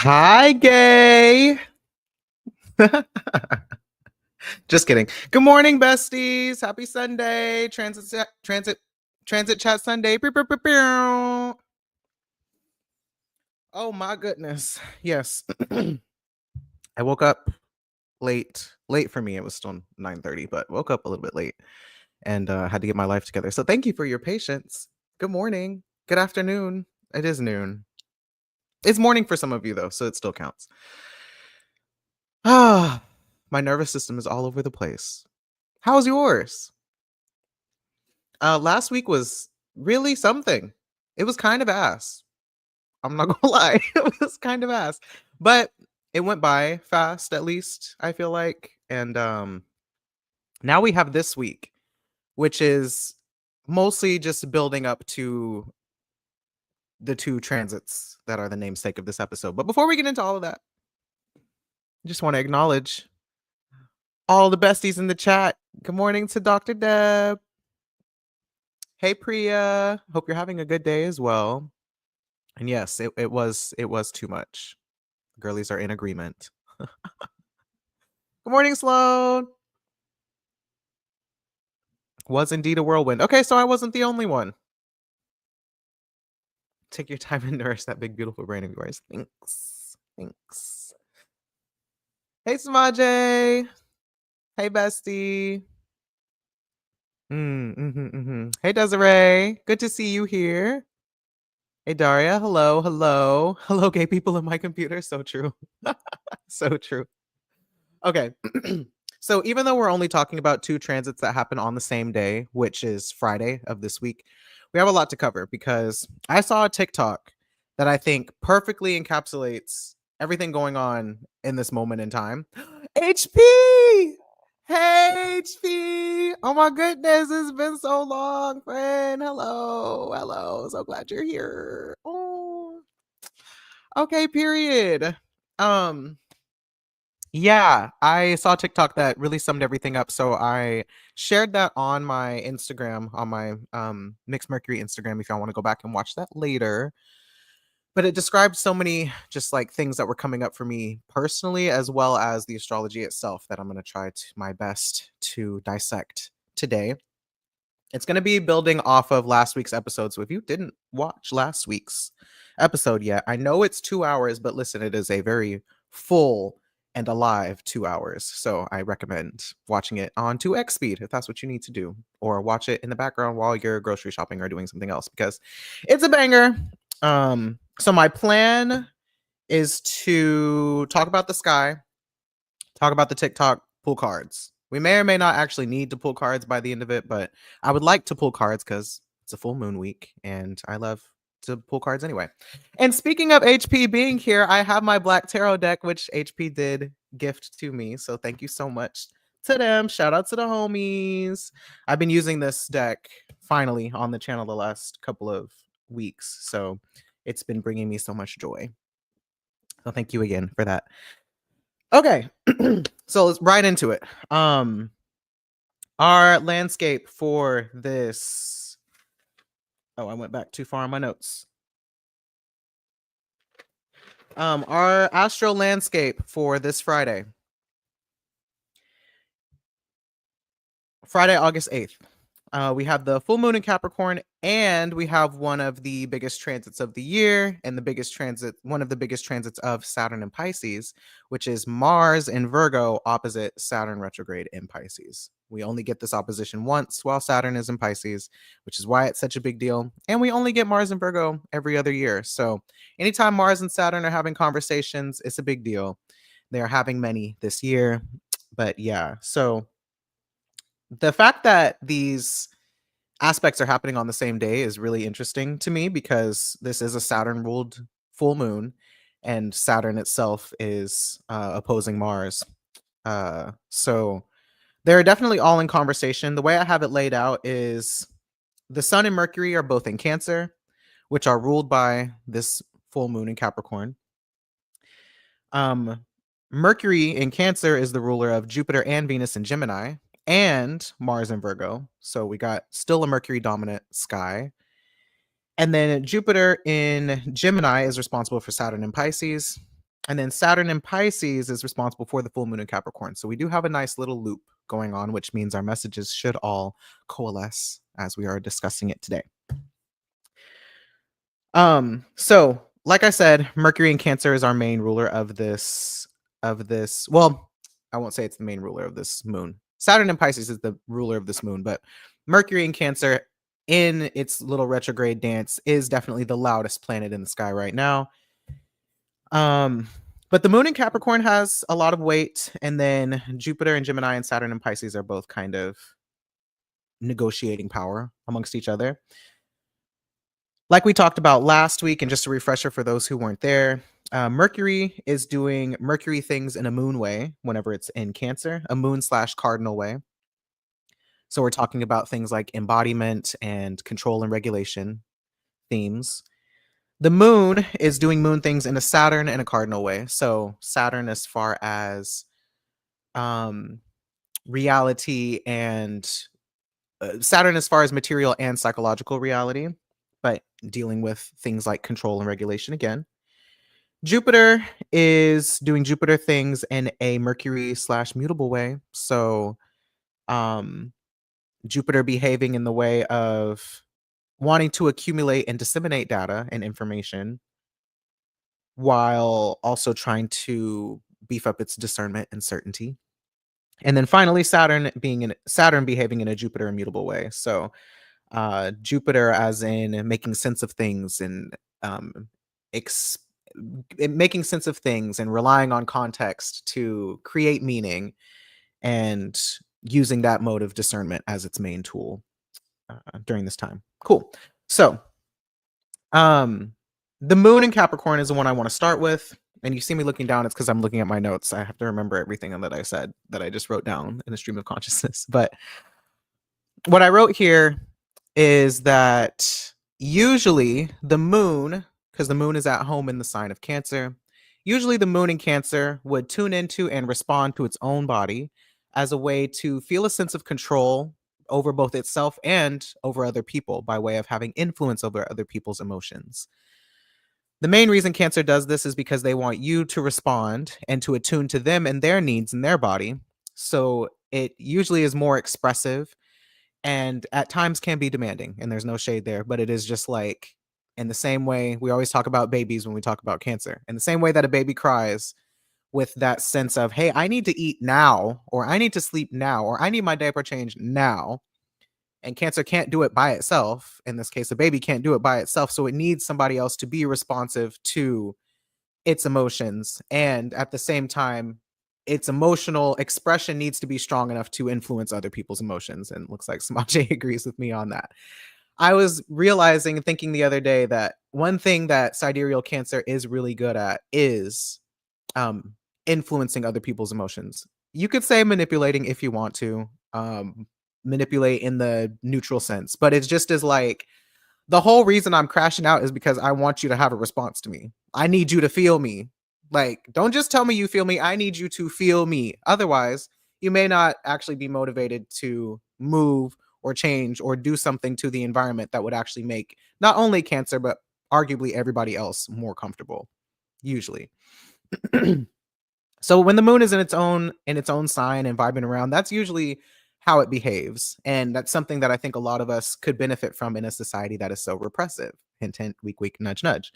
Hi, gay. Just kidding. Good morning, besties. Happy Sunday. Transit chat Sunday. Pew, pew, pew, pew. Oh my goodness. Yes. I woke up late. Late for me. It was still 9:30, but woke up a little bit late and had to get my life together. So thank you for your patience. Good morning. Good afternoon. It is noon. It's morning for some of you though, so it still counts. Ah, my nervous system is all over the place. How's yours? Last week was really something. It was kind of ass. I'm not gonna lie. It was kind of ass. But it went by fast, at least, I feel like. And now we have this week, which is mostly just building up to the two transits that are the namesake of this episode. But before we get into all of that, I just want to acknowledge all the besties in the chat. Good morning to Dr. Deb. Hey Priya. Hope you're having a good day as well. And yes, it was too much. Girlies are in agreement. Good morning, Sloan. Was indeed a whirlwind. Okay, so I wasn't the only one. Take your time and nourish that big, beautiful brain of yours. Thanks. Thanks. Hey, Samaje. Hey, bestie. Hey, Desiree. Good to see you here. Hey, Daria. Hello, hello. Hello, gay people in my computer. So true. So true. Okay. So even though we're only talking about two transits that happen on the same day, which is Friday of this week, we have a lot to cover because I saw a TikTok that I think perfectly encapsulates everything going on in this moment in time. HP! Hey, HP! Oh my goodness, it's been so long, friend. Hello, hello. So glad you're here. Oh, okay, period. Yeah, I saw TikTok that really summed everything up. So I shared that on my Instagram, on my Mixed Mercury Instagram, if y'all want to go back and watch that later. But it described so many just like things that were coming up for me personally, as well as the astrology itself, that I'm going to try my best to dissect today. It's going to be building off of last week's episode. So if you didn't watch last week's episode yet, I know it's 2 hours, but listen, it is a very full and alive 2 hours. So I recommend watching it on 2x speed if that's what you need to do, or watch it in the background while you're grocery shopping or doing something else, because it's a banger. So my plan is to talk about the sky, talk about the TikTok, pull cards. We may or may not actually need to pull cards by the end of it, but I would like to pull cards because it's a full moon week and I love to pull cards anyway. And speaking of HP being here, I have my Black Tarot deck, which HP did gift to me. So thank you so much to them. Shout out to the homies. I've been using this deck finally on the channel the last couple of weeks. So it's been bringing me so much joy. So thank you again for that. Okay, so let's right into it. Our landscape for this. Oh, I went back too far on my notes. Our astral landscape for this Friday, August 8th. We have the full moon in Capricorn, and we have one of the biggest transits of the year, and one of the biggest transits of Saturn in Pisces, which is Mars in Virgo opposite Saturn retrograde in Pisces. We only get this opposition once while Saturn is in Pisces, which is why it's such a big deal. And we only get Mars in Virgo every other year. So anytime Mars and Saturn are having conversations, it's a big deal. They are having many this year. But yeah, so the fact that these aspects are happening on the same day is really interesting to me, because this is a Saturn ruled full moon and Saturn itself is opposing Mars. So they're definitely all in conversation. The way I have it laid out is the Sun and Mercury are both in Cancer, which are ruled by this full moon in Capricorn. Mercury in Cancer is the ruler of Jupiter and Venus in Gemini, and Mars in Virgo. So we got still a Mercury dominant sky. And then Jupiter in Gemini is responsible for Saturn in Pisces. And then Saturn in Pisces is responsible for the full moon in Capricorn. So we do have a nice little loop going on, which means our messages should all coalesce as we are discussing it today. So like I said, Mercury in Cancer is our main ruler of this. Well, I won't say it's the main ruler of this moon. Saturn in Pisces is the ruler of this moon, but Mercury in Cancer in its little retrograde dance is definitely the loudest planet in the sky right now. But the moon in Capricorn has a lot of weight, and then Jupiter and Gemini and Saturn and Pisces are both kind of negotiating power amongst each other. Like we talked about last week, and just a refresher for those who weren't there, Mercury is doing Mercury things in a moon way whenever it's in Cancer, a moon/cardinal way. So we're talking about things like embodiment and control and regulation themes. The moon is doing moon things in a Saturn and a cardinal way. So Saturn as far as reality and Saturn as far as material and psychological reality, but dealing with things like control and regulation again. Jupiter is doing Jupiter things in a Mercury/mutable way. So Jupiter behaving in the way of wanting to accumulate and disseminate data and information while also trying to beef up its discernment and certainty. And then finally, Saturn behaving in a Jupiter immutable way. So Jupiter as in making sense of things and making sense of things and relying on context to create meaning and using that mode of discernment as its main tool during this time. Cool. So the moon in Capricorn is the one I want to start with. And you see me looking down, it's because I'm looking at my notes. I have to remember everything that I said that I just wrote down in the stream of consciousness. But what I wrote here is that usually the moon, because the moon is at home in the sign of Cancer, usually the moon in Cancer would tune into and respond to its own body as a way to feel a sense of control over both itself and over other people by way of having influence over other people's emotions. The main reason Cancer does this is because they want you to respond and to attune to them and their needs in their body. So it usually is more expressive and at times can be demanding, and there's no shade there, but it is just like in the same way we always talk about babies when we talk about Cancer. In the same way that a baby cries with that sense of, hey, I need to eat now, or I need to sleep now, or I need my diaper changed now. And Cancer can't do it by itself. In this case, a baby can't do it by itself. So it needs somebody else to be responsive to its emotions. And at the same time, its emotional expression needs to be strong enough to influence other people's emotions. And it looks like Samaje agrees with me on that. I was realizing and thinking the other day that one thing that sidereal Cancer is really good at is influencing other people's emotions. You could say manipulating if you want to. Manipulate in the neutral sense, but it's just as like the whole reason I'm crashing out is because I want you to have a response to me. I need you to feel me. Like, don't just tell me you feel me. I need you to feel me. Otherwise, you may not actually be motivated to move or change or do something to the environment that would actually make not only Cancer, but arguably everybody else more comfortable, usually. So when the moon is in its own sign and vibing around, that's usually how it behaves. And that's something that I think a lot of us could benefit from in a society that is so repressive. Hint, hint, weak, weak, nudge, nudge.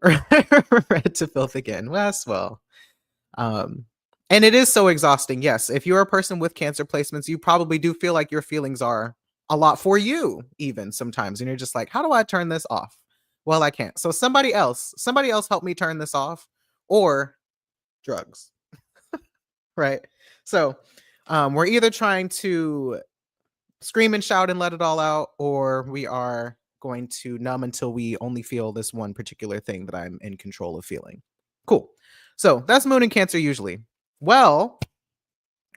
Red to filth again. Well. And it is so exhausting. Yes, if you're a person with Cancer placements, you probably do feel like your feelings are a lot for you, even sometimes. And you're just like, how do I turn this off? Well, I can't. So somebody else help me turn this off, or drugs. Right? So we're either trying to scream and shout and let it all out, or we are going to numb until we only feel this one particular thing that I'm in control of feeling. Cool. So that's moon in Cancer usually. Well,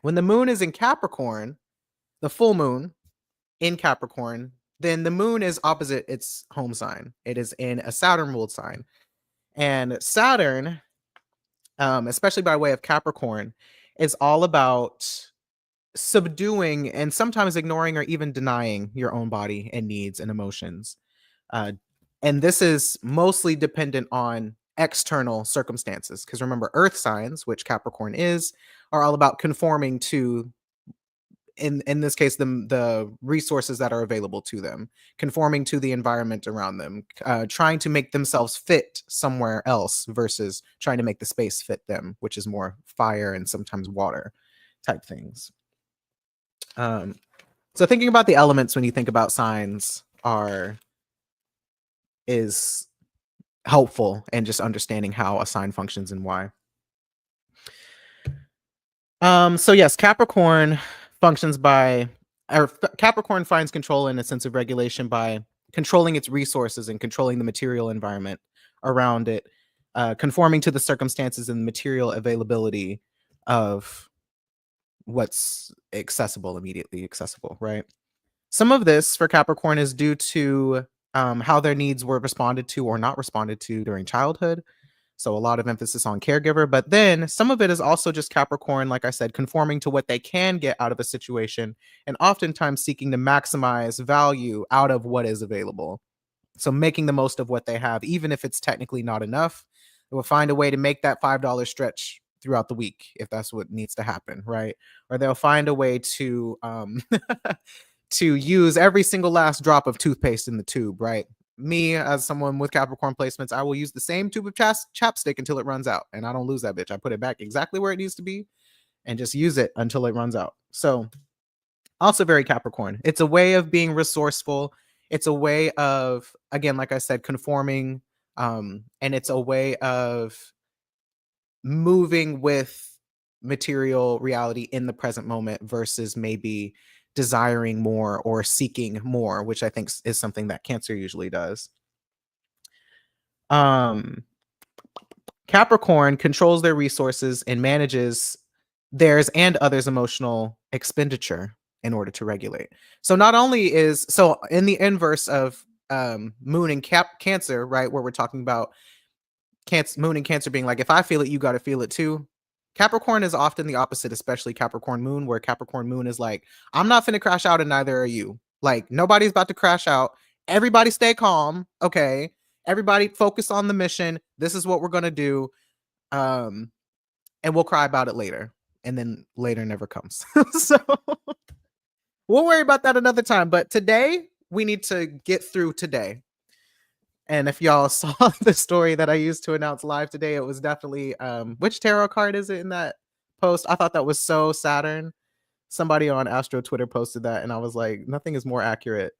when the moon is in Capricorn, the full moon in Capricorn, then the moon is opposite its home sign. It is in a Saturn ruled sign. And Saturn, especially by way of Capricorn, is all about subduing and sometimes ignoring or even denying your own body and needs and emotions. And this is mostly dependent on external circumstances. Because remember, earth signs, which Capricorn is, are all about conforming to, in this case, the resources that are available to them, conforming to the environment around them, trying to make themselves fit somewhere else versus trying to make the space fit them, which is more fire and sometimes water type things. So thinking about the elements when you think about signs is helpful, and just understanding how a sign functions and why. So yes, Capricorn functions by, or Capricorn finds control and a sense of regulation by controlling its resources and controlling the material environment around it, conforming to the circumstances and material availability of what's accessible, immediately accessible, right? Some of this for Capricorn is due to how their needs were responded to or not responded to during childhood. So a lot of emphasis on caregiver, but then some of it is also just Capricorn, like I said, conforming to what they can get out of a situation, and oftentimes seeking to maximize value out of what is available. So making the most of what they have, even if it's technically not enough, they will find a way to make that $5 stretch throughout the week if that's what needs to happen, right? Or they'll find a way to to use every single last drop of toothpaste in the tube, right? Me, as someone with Capricorn placements, I will use the same tube of chapstick until it runs out, and I don't lose that bitch. I put it back exactly where it needs to be and just use it until it runs out. So, also very Capricorn. It's a way of being resourceful. It's a way of, again, like I said, conforming, and it's a way of moving with material reality in the present moment versus maybe desiring more or seeking more, which I think is something that Cancer usually does. Um, Capricorn controls their resources and manages theirs and others' emotional expenditure in order to regulate. So not only is, so in the inverse of Moon and Cancer, right, where we're talking about Moon and Cancer being like, if I feel it, you got to feel it too. Capricorn is often the opposite, especially Capricorn Moon, where Capricorn Moon is like, I'm not finna crash out and neither are you. Like, nobody's about to crash out. Everybody stay calm. Okay. Everybody focus on the mission. This is what we're going to do. And we'll cry about it later. And then later never comes. So we'll worry about that another time. But today, we need to get through today. And if y'all saw the story that I used to announce live today, it was definitely which tarot card is it in that post? I thought that was so Saturn. Somebody on Astro Twitter posted that, and I was like, nothing is more accurate.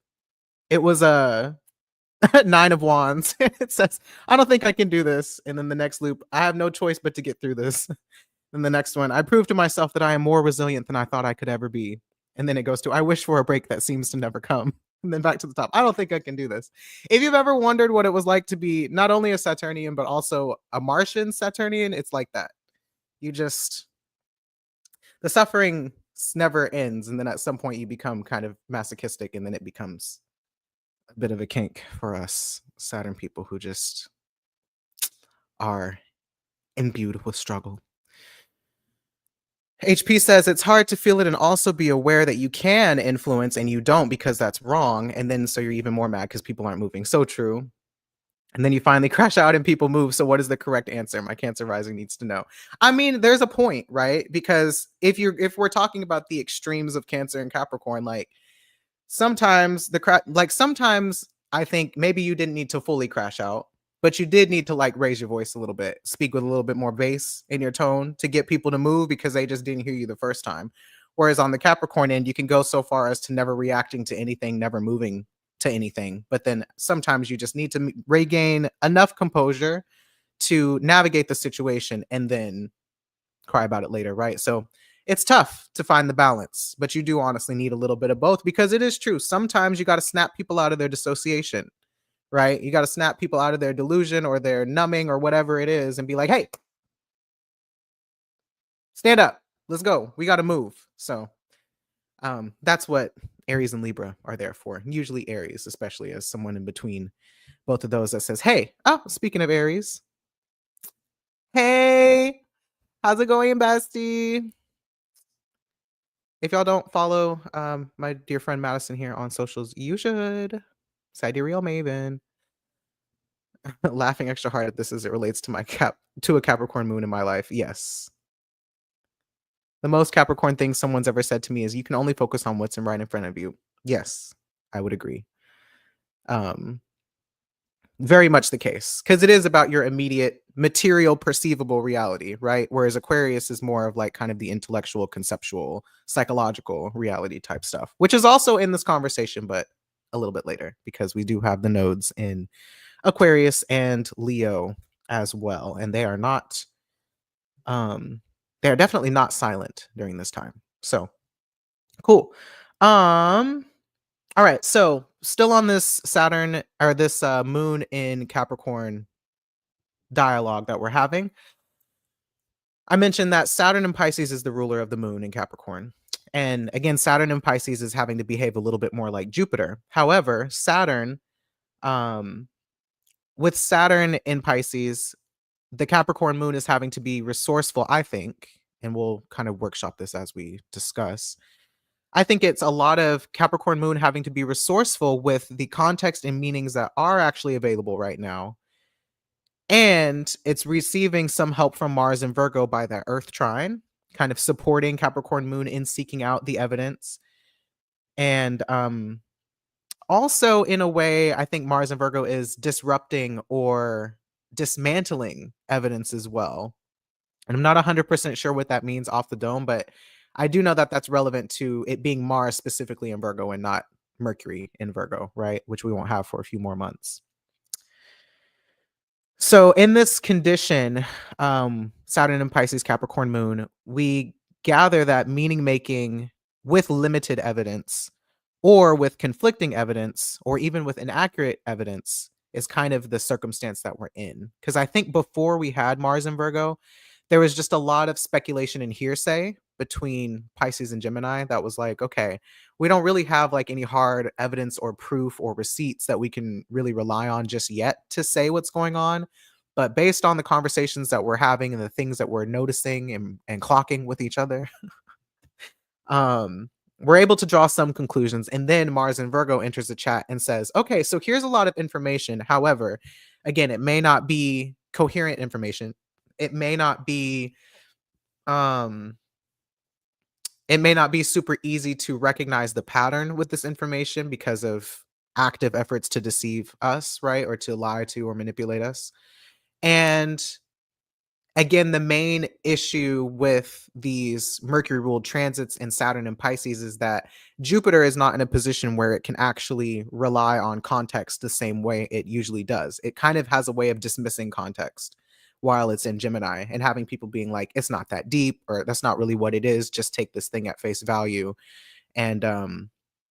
It was a Nine of Wands. It says, I don't think I can do this. And then the next loop, I have no choice but to get through this. And the next one, I proved to myself that I am more resilient than I thought I could ever be. And then it goes to, I wish for a break that seems to never come. And then back to the top. I don't think I can do this. If you've ever wondered what it was like to be not only a Saturnian, but also a Martian Saturnian, it's like that. You just, the suffering never ends. And then at some point you become kind of masochistic, and then it becomes a bit of a kink for us Saturn people who just are imbued with struggle. HP says it's hard to feel it and also be aware that you can influence and you don't because that's wrong. And then so you're even more mad because people aren't moving. So true. And then you finally crash out and people move. So what is the correct answer? My Cancer rising needs to know. I mean, there's a point, right? Because if we're talking about the extremes of Cancer and Capricorn, like sometimes sometimes I think maybe you didn't need to fully crash out, but you did need to like raise your voice a little bit, speak with a little bit more bass in your tone to get people to move because they just didn't hear you the first time. Whereas on the Capricorn end, you can go so far as to never reacting to anything, never moving to anything. But then sometimes you just need to regain enough composure to navigate the situation and then cry about it later, right? So it's tough to find the balance, but you do honestly need a little bit of both, because it is true. Sometimes you got to snap people out of their dissociation, right? You got to snap people out of their delusion or their numbing or whatever it is and be like, hey, stand up. Let's go. We got to move. So that's what Aries and Libra are there for. Usually Aries, especially as someone in between both of those that says, hey, oh, speaking of Aries, hey, how's it going, bestie? If y'all don't follow my dear friend Madison here on socials, you should. Sidereal Maven. Laughing extra hard at this as it relates to to a Capricorn moon in my life. Yes. The most Capricorn thing someone's ever said to me is you can only focus on what's right in front of you. Yes, I would agree. Um, Very much the case because it is about your immediate material perceivable reality, right? Whereas Aquarius is more of like kind of the intellectual, conceptual, psychological reality type stuff, which is also in this conversation, but a little bit later because we do have the nodes in Aquarius and Leo as well, and um they are definitely not silent during this time. So, cool. Um all right, so still on this Saturn or this moon in Capricorn dialogue that we're having. I mentioned that Saturn in Pisces is the ruler of the moon in Capricorn. And again, Saturn in Pisces is having to behave a little bit more like Jupiter. However, um, with Saturn in Pisces, the Capricorn moon is having to be resourceful, I think, and we'll kind of workshop this as we discuss. I think it's a lot of Capricorn moon having to be resourceful with the context and meanings that are actually available right now. And it's receiving some help from Mars and Virgo by that Earth trine, kind of supporting Capricorn moon in seeking out the evidence. And also, in a way, I think Mars and Virgo is disrupting or dismantling evidence as well. And I'm not 100% sure what that means off the dome, but I do know that that's relevant to it being Mars specifically in Virgo and not Mercury in Virgo, right? Which we won't have for a few more months. So in this condition, Saturn and Pisces Capricorn moon, we gather that meaning making with limited evidence or with conflicting evidence or even with inaccurate evidence is kind of the circumstance that we're in. Because I think before we had Mars and Virgo, there was just a lot of speculation and hearsay between Pisces and Gemini that was like, okay, we don't really have like any hard evidence or proof or receipts that we can really rely on just yet to say what's going on. But based on the conversations that we're having and the things that we're noticing and clocking with each other, um, we're able to draw some conclusions. And then Mars and Virgo enters the chat and says, okay, so here's a lot of information. However, again, it may not be coherent information. It may not be um it may not be super easy to recognize the pattern with this information because of active efforts to deceive us, right? Or to lie to or manipulate us. And again, the main issue with these Mercury ruled transits in Saturn and Pisces is that Jupiter is not in a position where it can actually rely on context the same way it usually does. It kind of has a way of dismissing context while it's in Gemini and having people being like, it's not that deep, or that's not really what it is. Just take this thing at face value and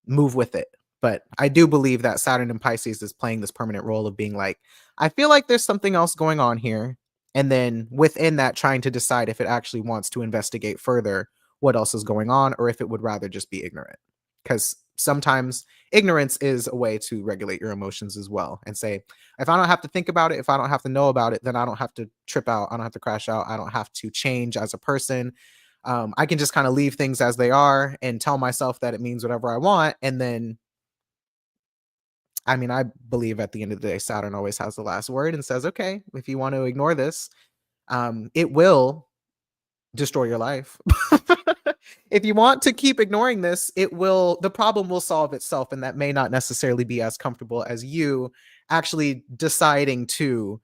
move with it. But I do believe that Saturn and Pisces is playing this permanent role of being like, I feel like there's something else going on here. And then within that, trying to decide if it actually wants to investigate further what else is going on, or if it would rather just be ignorant. Because sometimes ignorance is a way to regulate your emotions as well and say, if I don't have to think about it, if I don't have to know about it, then I don't have to trip out. I don't have to crash out. I don't have to change as a person. I can just kind of leave things as they are and tell myself that it means whatever I want. And then, I mean, I believe at the end of the day, Saturn always has the last word and says, okay, if you want to ignore this, it will destroy your life. If you want to keep ignoring this, the problem will solve itself. And that may not necessarily be as comfortable as you actually deciding to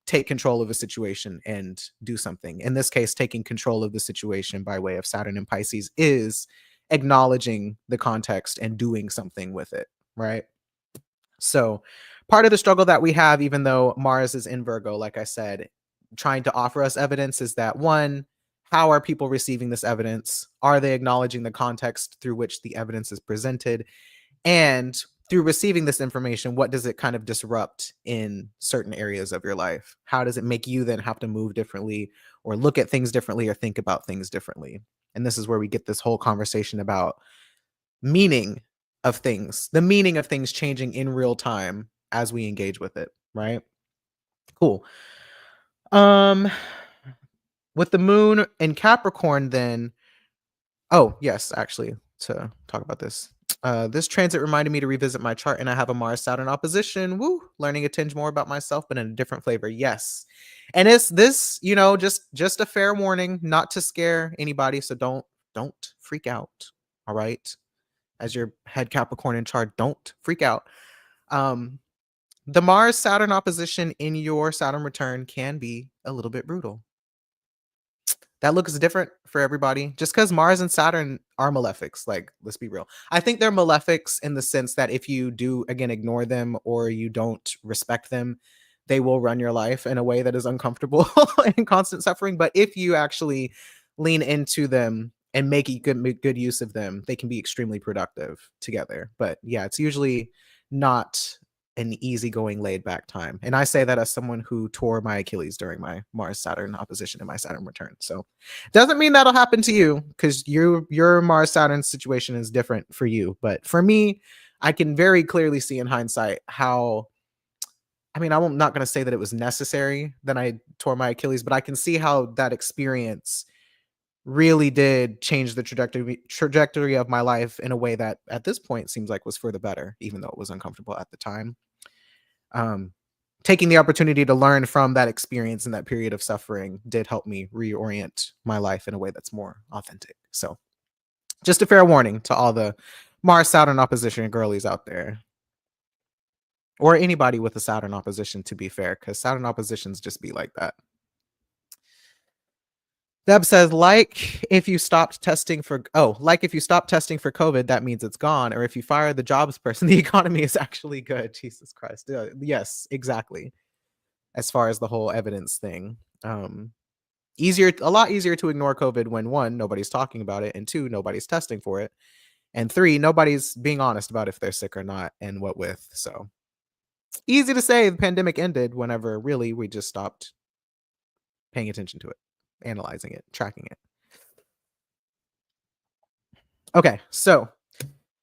take control of a situation and do something. In this case, taking control of the situation by way of Saturn and Pisces is acknowledging the context and doing something with it, right? So, part of the struggle that we have, even though Mars is in Virgo, like I said, trying to offer us evidence is that one, how are people receiving this evidence? Are they acknowledging the context through which the evidence is presented? And through receiving this information, what does it kind of disrupt in certain areas of your life? How does it make you then have to move differently or look at things differently or think about things differently? And this is where we get this whole conversation about meaning of things, the meaning of things changing in real time as we engage with it, right? Cool. Um with the moon in Capricorn then, oh, yes, actually, to talk about this. This transit reminded me to revisit my chart, and I have a Mars Saturn opposition. Woo! Learning a tinge more about myself, but in a different flavor. Yes, and it's this, just a fair warning, not to scare anybody. So don't freak out. All right, as your head Capricorn in chart, don't freak out. Um, the Mars Saturn opposition in your Saturn return can be a little bit brutal. That looks different for everybody. Just because Mars and Saturn are malefics, like, let's be real. I think they're malefics in the sense that if you do, again, ignore them or you don't respect them, they will run your life in a way that is uncomfortable and constant suffering. But if you actually lean into them and make good use of them, they can be extremely productive together. But yeah, it's usually not an easygoing, laid back time. And I say that as someone who tore my Achilles during my Mars Saturn opposition and my Saturn return. So doesn't mean that'll happen to you because your Mars Saturn situation is different for you. But for me, I can very clearly see in hindsight how, I'm not going to say that it was necessary that I tore my Achilles, but I can see how that experience really did change the trajectory of my life in a way that at this point seems like was for the better, even though it was uncomfortable at the time. um, Taking the opportunity to learn from that experience and that period of suffering did help me reorient my life in a way that's more authentic. So, just a fair warning to all the Mars Saturn opposition girlies out there, or anybody with a Saturn opposition, to be fair, because Saturn oppositions just be like that. Deb says, like if you stop testing for COVID, that means it's gone. Or if you fire the jobs person, the economy is actually good. Jesus Christ. Yes, exactly. As far as the whole evidence thing. A lot easier to ignore COVID when one, nobody's talking about it, and two, nobody's testing for it, and three, nobody's being honest about if they're sick or not and what with. So easy to say the pandemic ended whenever really we just stopped paying attention to it, analyzing it, tracking it. Okay, so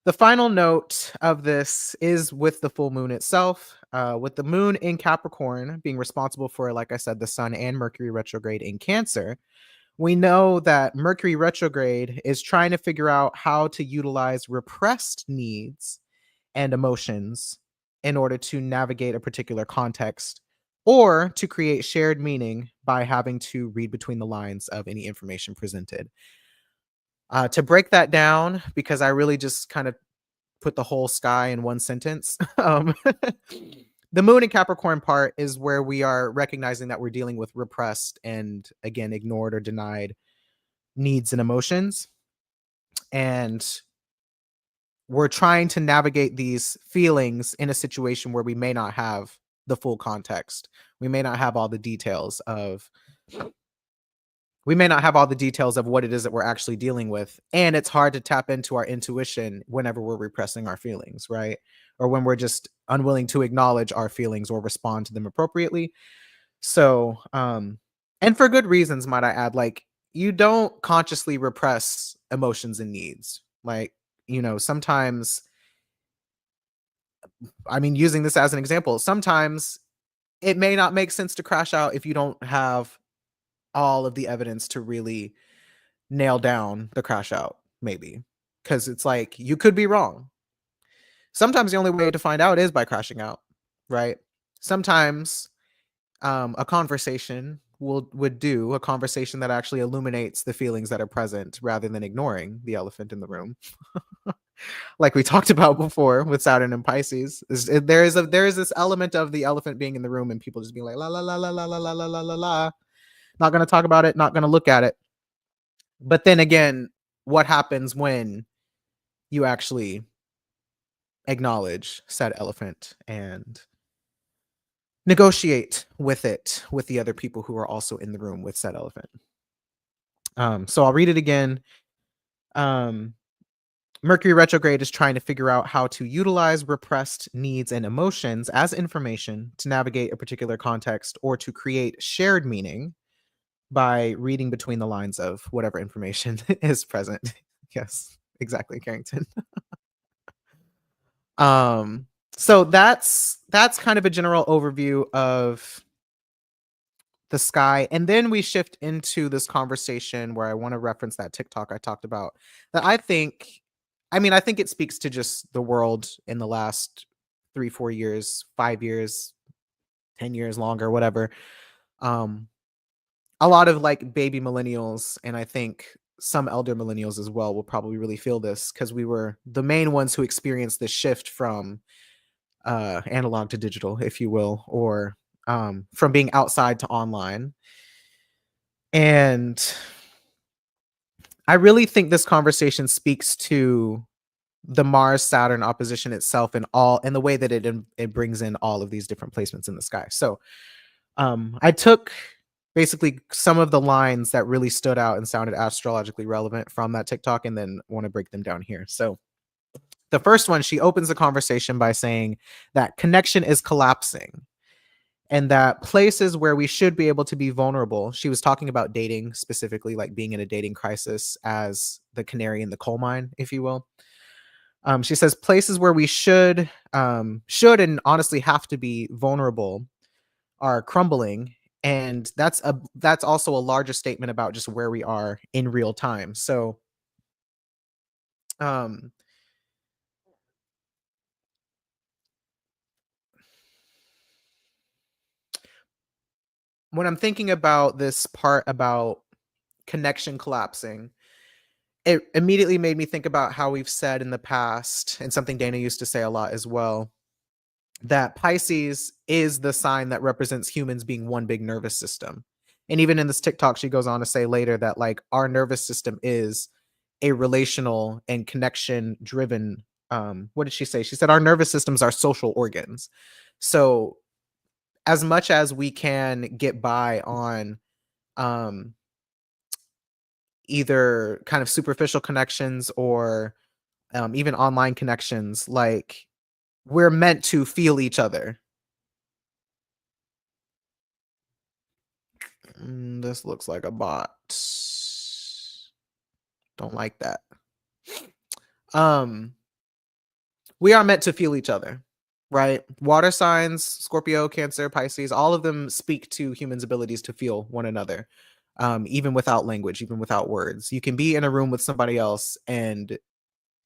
the final note of this is with the full moon itself, with the moon in Capricorn being responsible for, like I said, the sun and Mercury retrograde in Cancer. We know that Mercury retrograde is trying to figure out how to utilize repressed needs and emotions in order to navigate a particular context or to create shared meaning by having to read between the lines of any information presented. To break that down, because I really just kind of put the whole sky in one sentence. The moon in Capricorn part is where we are recognizing that we're dealing with repressed and, again, ignored or denied needs and emotions. And we're trying to navigate these feelings in a situation where we may not have the full context. We may not have all the details of what it is that we're actually dealing with. And it's hard to tap into our intuition whenever we're repressing our feelings, right? Or when we're just unwilling to acknowledge our feelings or respond to them appropriately. So, and for good reasons, might I add, like, you don't consciously repress emotions and needs. Like, sometimes, using this as an example, sometimes it may not make sense to crash out if you don't have all of the evidence to really nail down the crash out, maybe. Because it's like, you could be wrong. Sometimes the only way to find out is by crashing out, right? Sometimes a conversation a conversation that actually illuminates the feelings that are present rather than ignoring the elephant in the room. Like we talked about before with Saturn and Pisces, there is this element of the elephant being in the room and people just being like la la la la la la la la la la la, not going to talk about it, not going to look at it. But then again, what happens when you actually acknowledge said elephant and negotiate with it with the other people who are also in the room with said elephant? So I'll read it again. Mercury retrograde is trying to figure out how to utilize repressed needs and emotions as information to navigate a particular context or to create shared meaning by reading between the lines of whatever information is present. Yes, exactly, Carrington. So that's kind of a general overview of the sky. And then we shift into this conversation where I want to reference that TikTok I talked about that I think I mean, I think it speaks to just the world in the last 3, 4 years, 5 years, 10 years, longer, whatever. Um, a lot of, like, baby millennials, and I think some elder millennials as well will probably really feel this because we were the main ones who experienced this shift from, analog to digital, if you will, or, from being outside to online. And I really think this conversation speaks to the Mars Saturn opposition itself and the way that it brings in all of these different placements in the sky. So, I took basically some of the lines that really stood out and sounded astrologically relevant from that TikTok and then want to break them down here. So, the first one, she opens the conversation by saying that connection is collapsing and that places where we should be able to be vulnerable. She was talking about dating specifically, like being in a dating crisis as the canary in the coal mine, if you will. She says places where we should and honestly have to be vulnerable are crumbling, and that's also a larger statement about just where we are in real time. So, um, when I'm thinking about this part about connection collapsing, it immediately made me think about how we've said in the past, and something Dana used to say a lot as well, that Pisces is the sign that represents humans being one big nervous system. And even in this TikTok, she goes on to say later that like our nervous system is a relational and connection driven. What did she say? She said our nervous systems are social organs. So as much as we can get by on um, either kind of superficial connections or even online connections, like we're meant to feel each other. This looks like a bot. Don't like that. Um, we are meant to feel each other, right? Water signs, Scorpio, Cancer, Pisces, all of them speak to humans' abilities to feel one another, even without language, even without words. You can be in a room with somebody else, and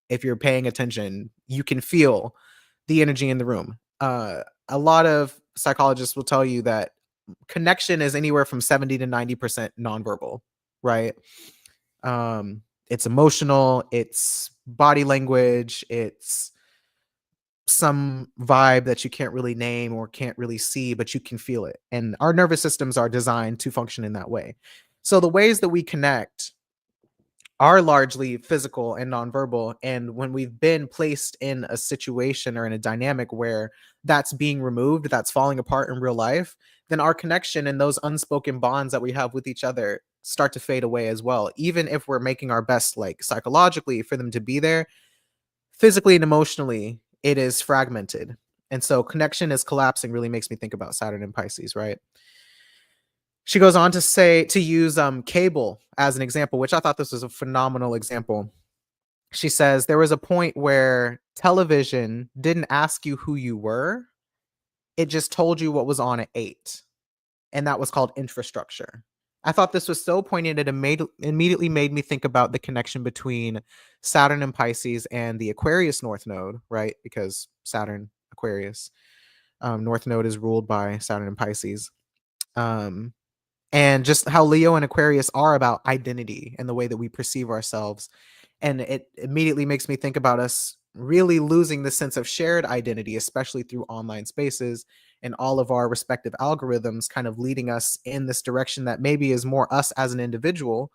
if you're paying attention, you can feel the energy in the room. A lot of psychologists will tell you that connection is anywhere from 70 to 90% nonverbal, right? It's emotional, it's body language, it's some vibe that you can't really name or can't really see, but you can feel it. And our nervous systems are designed to function in that way. So the ways that we connect are largely physical and nonverbal. And when we've been placed in a situation or in a dynamic where that's being removed, that's falling apart in real life, then our connection and those unspoken bonds that we have with each other start to fade away as well. Even if we're making our best, like psychologically, for them to be there, physically and emotionally, it is fragmented. And so connection is collapsing really makes me think about Saturn and Pisces, right? She goes on to say to use cable as an example, which I thought this was a phenomenal example. She says there was a point where television didn't ask you who you were, it just told you what was on at 8, and that was called infrastructure. I thought this was so poignant, it immediately made me think about the connection between Saturn and Pisces and the Aquarius North Node, right? Because Saturn, Aquarius, North Node is ruled by Saturn and Pisces. Um, and just how Leo and Aquarius are about identity and the way that we perceive ourselves. And it immediately makes me think about us really losing the sense of shared identity, especially through online spaces and all of our respective algorithms kind of leading us in this direction that maybe is more us as an individual.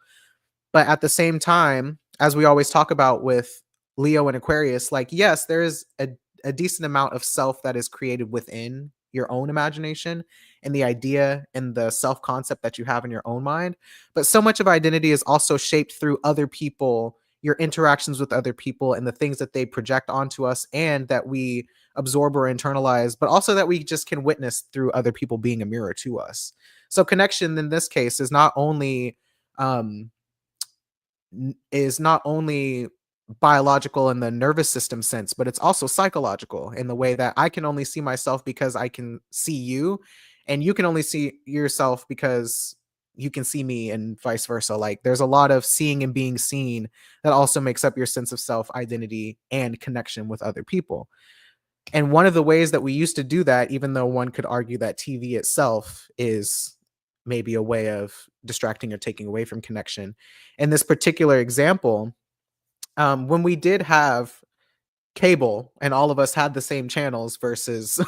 But at the same time, as we always talk about with Leo and Aquarius, like, yes, there is a decent amount of self that is created within your own imagination and the idea and the self concept that you have in your own mind. But so much of identity is also shaped through other people, your interactions with other people, and the things that they project onto us and that we absorb or internalize, but also that we just can witness through other people being a mirror to us. So, connection in this case um, is not only biological in the nervous system sense, but it's also psychological in the way that I can only see myself because I can see you, and you can only see yourself because you can see me and vice versa. Like there's a lot of seeing and being seen that also makes up your sense of self, identity, and connection with other people. And one of the ways that we used to do that, even though one could argue that TV itself is maybe a way of distracting or taking away from connection. In this particular example, when we did have cable and all of us had the same channels versus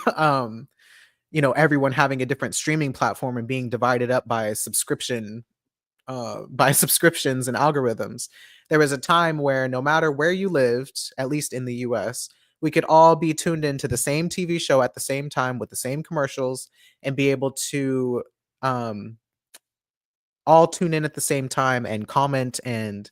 everyone having a different streaming platform and being divided up by subscriptions and algorithms. There was a time where no matter where you lived, at least in the US, we could all be tuned into the same TV show at the same time with the same commercials and be able to um, all tune in at the same time and comment and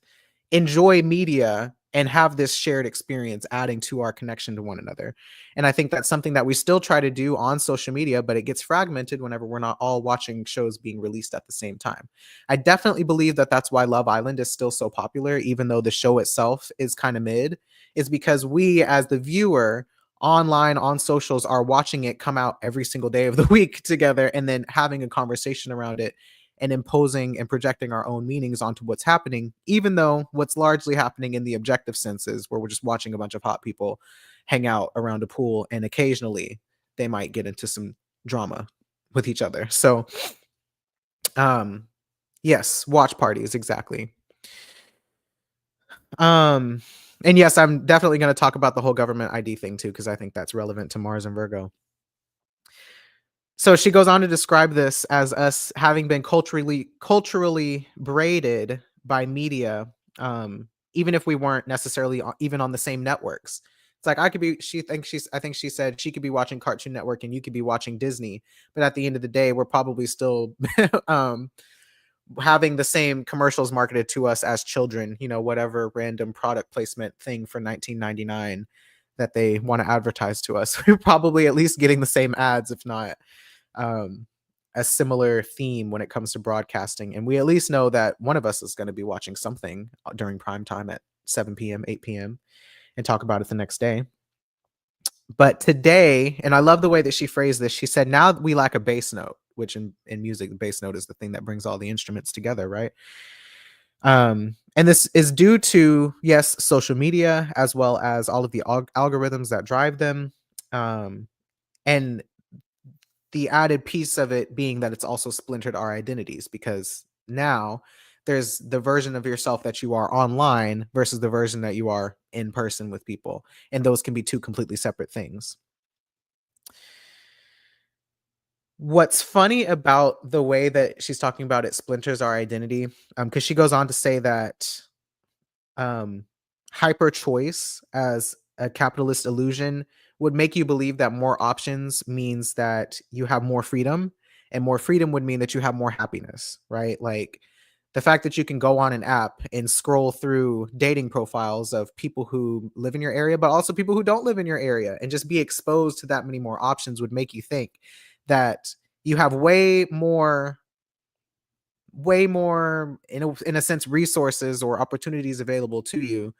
enjoy media and have this shared experience, adding to our connection to one another. And I think that's something that we still try to do on social media, but it gets fragmented whenever we're not all watching shows being released at the same time. I definitely believe that that's why Love Island is still so popular, even though the show itself is kind of mid, is because we, as the viewer, online on socials, are watching it come out every single day of the week together and then having a conversation around it and imposing and projecting our own meanings onto what's happening, even though what's largely happening in the objective senses, where we're just watching a bunch of hot people hang out around a pool and occasionally they might get into some drama with each other. So, yes, watch parties, exactly. Um, and yes, I'm definitely going to talk about the whole government ID thing too, because I think that's relevant to Mars and Virgo. So she goes on to describe this as us having been culturally braided by media, even if we weren't necessarily even on the same networks. It's like I think she said she could be watching Cartoon Network and you could be watching Disney, but at the end of the day, we're probably still um, having the same commercials marketed to us as children. Whatever random product placement thing for 1999 that they want to advertise to us, we're probably at least getting the same ads, if not um, a similar theme when it comes to broadcasting. And we at least know that one of us is going to be watching something during prime time at 7 p.m., 8 p.m., and talk about it the next day. But today, and I love the way that she phrased this, she said, now we lack a bass note, which in music, the bass note is the thing that brings all the instruments together, right? And this is due to, yes, social media, as well as all of the algorithms that drive them. And the added piece of it being that it's also splintered our identities, because now there's the version of yourself that you are online versus the version that you are in person with people. And those can be two completely separate things. What's funny about the way that she's talking about it splinters our identity, because she goes on to say that um, hyper choice as a capitalist illusion would make you believe that more options means that you have more freedom, and more freedom would mean that you have more happiness, right? Like the fact that you can go on an app and scroll through dating profiles of people who live in your area, but also people who don't live in your area, and just be exposed to that many more options would make you think that you have way more in a sense resources or opportunities available to you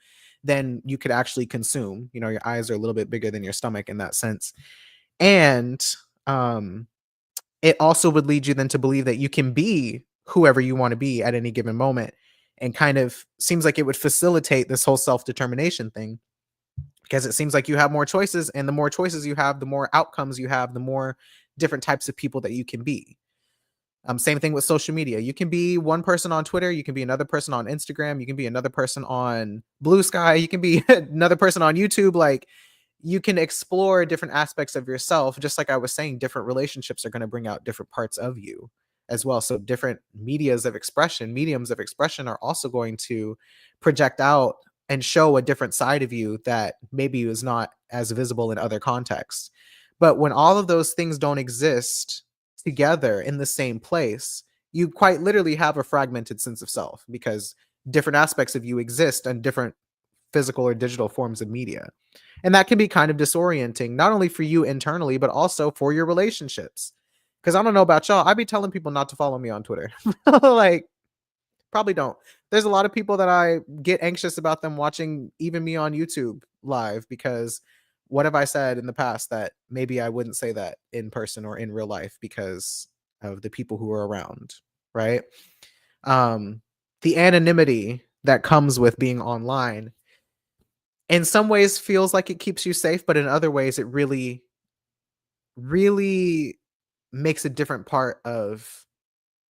than you could actually consume. Your eyes are a little bit bigger than your stomach in that sense. And um it also would lead you then to believe that you can be whoever you want to be at any given moment, and kind of seems like it would facilitate this whole self-determination thing, because it seems like you have more choices, and the more choices you have, the more outcomes you have, the more different types of people that you can be. Same thing with social media. You can be one person on Twitter. You can be another person on Instagram. You can be another person on Blue Sky. You can be another person on YouTube. Like you can explore different aspects of yourself. Just like I was saying, different relationships are going to bring out different parts of you as well. So different mediums of expression are also going to project out and show a different side of you that maybe is not as visible in other contexts. But when all of those things don't exist together in the same place, you quite literally have a fragmented sense of self, because different aspects of you exist in different physical or digital forms of media. And that can be kind of disorienting, not only for you internally, but also for your relationships. Because I don't know about y'all, I be telling people not to follow me on Twitter. Like, probably don't. There's a lot of people that I get anxious about them watching even me on YouTube live, because what have I said in the past that maybe I wouldn't say that in person or in real life because of the people who are around, right? Um, the anonymity that comes with being online in some ways feels like it keeps you safe, but in other ways it really, really makes a different part of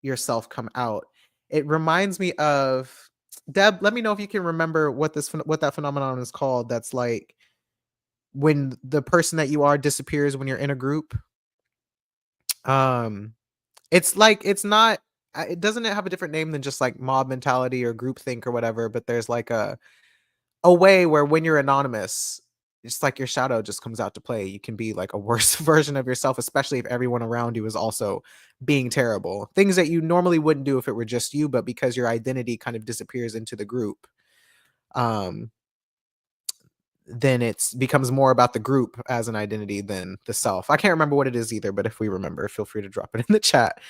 yourself come out. It reminds me of Deb, let me know if you can remember what that phenomenon is called. That's like when the person that you are disappears when you're in a group. Um, it's like it's not. It doesn't have a different name than just like mob mentality or groupthink or whatever. But there's like a way where when you're anonymous, it's like your shadow just comes out to play. You can be like a worse version of yourself, especially if everyone around you is also being terrible. Things that you normally wouldn't do if it were just you, but because your identity kind of disappears into the group, um, then it's becomes more about the group as an identity than the self. I can't remember what it is either, but if we remember, feel free to drop it in the chat.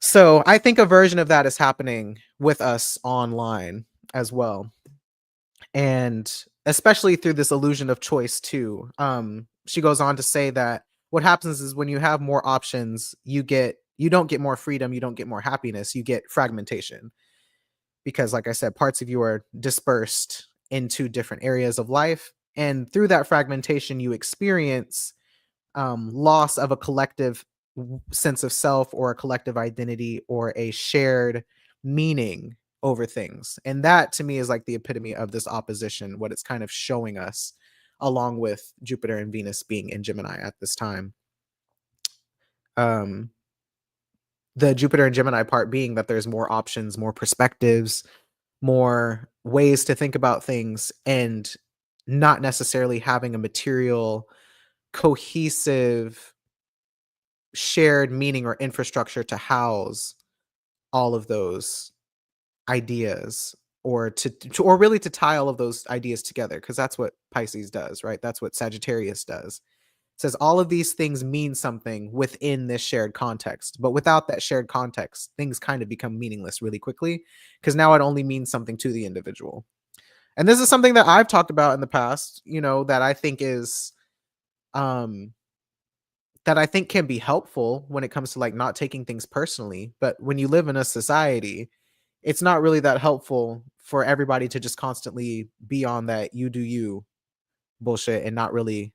So I think a version of that is happening with us online as well. And especially through this illusion of choice too. She goes on to say that what happens is when you have more options, you don't get more freedom, you don't get more happiness, you get fragmentation. Because like I said, parts of you are dispersed into different areas of life. And through that fragmentation, you experience loss of a collective sense of self or a collective identity or a shared meaning over things. And that to me is like the epitome of this opposition, what it's kind of showing us, along with Jupiter and Venus being in Gemini at this time. Um, the Jupiter and Gemini part being that there's more options, more perspectives, more ways to think about things, and not necessarily having a material, cohesive, shared meaning or infrastructure to house all of those ideas, or or really to tie all of those ideas together, because that's what Pisces does, right? That's what Sagittarius does. It says all of these things mean something within this shared context, but without that shared context, things kind of become meaningless really quickly, because now it only means something to the individual. And this is something that I've talked about in the past, that I think is um that I think can be helpful when it comes to like not taking things personally. But when you live in a society, it's not really that helpful for everybody to just constantly be on that you do you bullshit and not really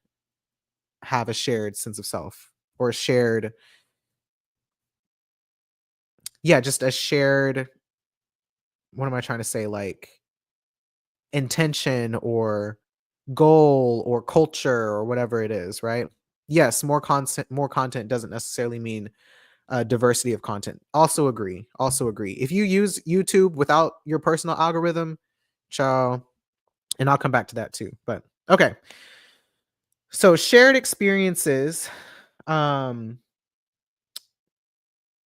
have a shared sense of self, or a shared, yeah, just a shared, what am I trying to say? Like intention or goal or culture or whatever it is, right? Yes, more content doesn't necessarily mean diversity of content. Also agree. Also agree. If you use YouTube without your personal algorithm, ciao. And I'll come back to that too. But okay. So shared experiences. Um,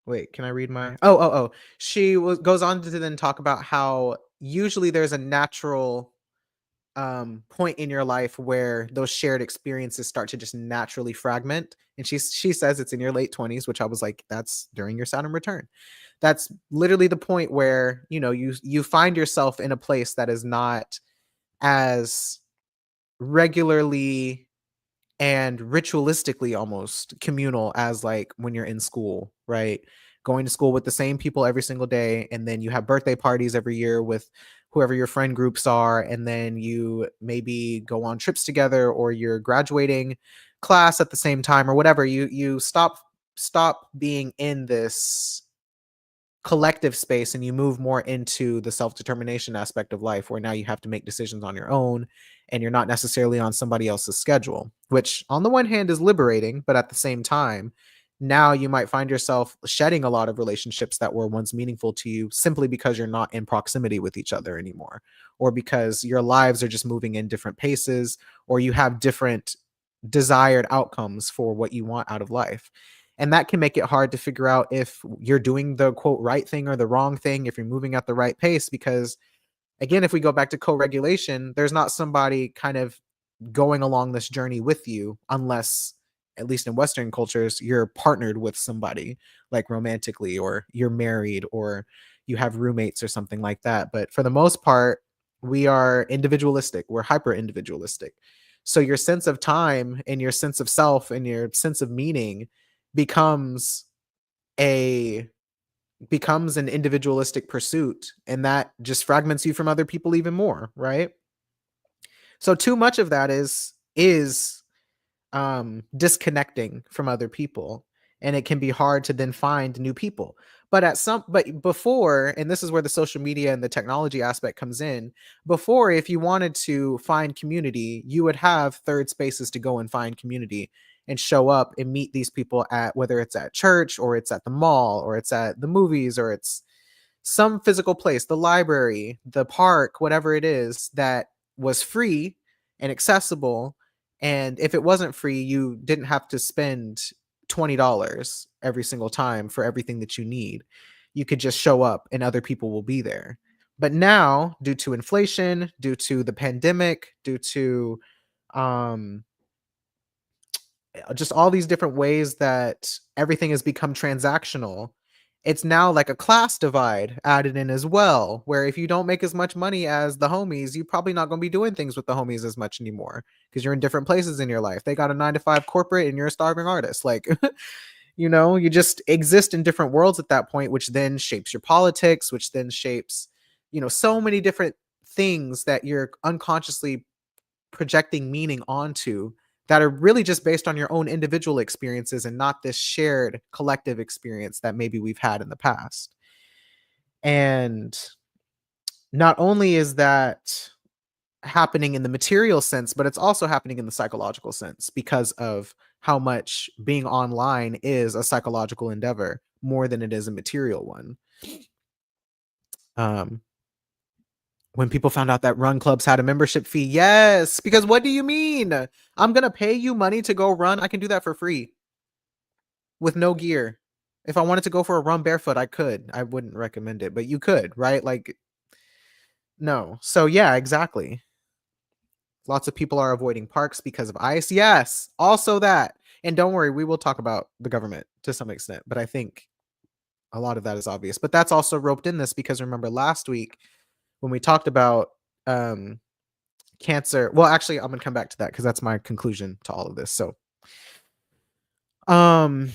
wait, can I read my oh. Goes on to then talk about how usually there's a natural point in your life where those shared experiences start to just naturally fragment. And she says it's in your late 20s, which I was like, that's during your Saturn return. That's literally the point where, you find yourself in a place that is not as regularly and ritualistically almost communal as like when you're in school, right? Going to school with the same people every single day, and then you have birthday parties every year with whoever your friend groups are, and then you maybe go on trips together, or you're graduating class at the same time, or whatever. You stop being in this collective space, and you move more into the self-determination aspect of life, where now you have to make decisions on your own, and you're not necessarily on somebody else's schedule, which on the one hand is liberating, but at the same time, now you might find yourself shedding a lot of relationships that were once meaningful to you, simply because you're not in proximity with each other anymore, or because your lives are just moving in different paces, or you have different desired outcomes for what you want out of life. And that can make it hard to figure out if you're doing the quote right thing or the wrong thing, if you're moving at the right pace. Because again, if we go back to co-regulation, there's not somebody kind of going along this journey with you, unless, at least in Western cultures, you're partnered with somebody, like romantically, or you're married, or you have roommates or something like that. But for the most part, we are individualistic. We're hyper individualistic. So your sense of time and your sense of self and your sense of meaning becomes a becomes an individualistic pursuit, and that just fragments you from other people even more, right? So too much of that is disconnecting from other people, and it can be hard to then find new people. But before, and this is where the social media and the technology aspect comes in. Before, if you wanted to find community, you would have third spaces to go and find community and show up and meet these people at, whether it's at church or it's at the mall or it's at the movies or it's some physical place, the library, the park, whatever it is that was free and accessible. And if it wasn't free, you didn't have to spend $20 every single time for everything that you need. You could just show up and other people will be there. But now, due to inflation, due to the pandemic, due to um, just all these different ways that everything has become transactional, it's now like a class divide added in as well, where if you don't make as much money as the homies, you're probably not going to be doing things with the homies as much anymore because you're in different places in your life. They got a 9 to 5 corporate and you're a starving artist. Like, you just exist in different worlds at that point, which then shapes your politics, which then shapes, so many different things that you're unconsciously projecting meaning onto, that are really just based on your own individual experiences and not this shared collective experience that maybe we've had in the past. And not only is that happening in the material sense, but it's also happening in the psychological sense because of how much being online is a psychological endeavor more than it is a material one. Um, when people found out that run clubs had a membership fee, yes, because what do you mean? I'm gonna pay you money to go run. I can do that for free with no gear. If I wanted to go for a run barefoot, I could. I wouldn't recommend it, but you could, right? Like, no. So yeah, exactly. Lots of people are avoiding parks because of ice. Yes, also that. And don't worry, we will talk about the government to some extent, but I think a lot of that is obvious. But that's also roped in this because remember last week when we talked about um cancer. Well, actually, I'm gonna come back to that because that's my conclusion to all of this. So, um,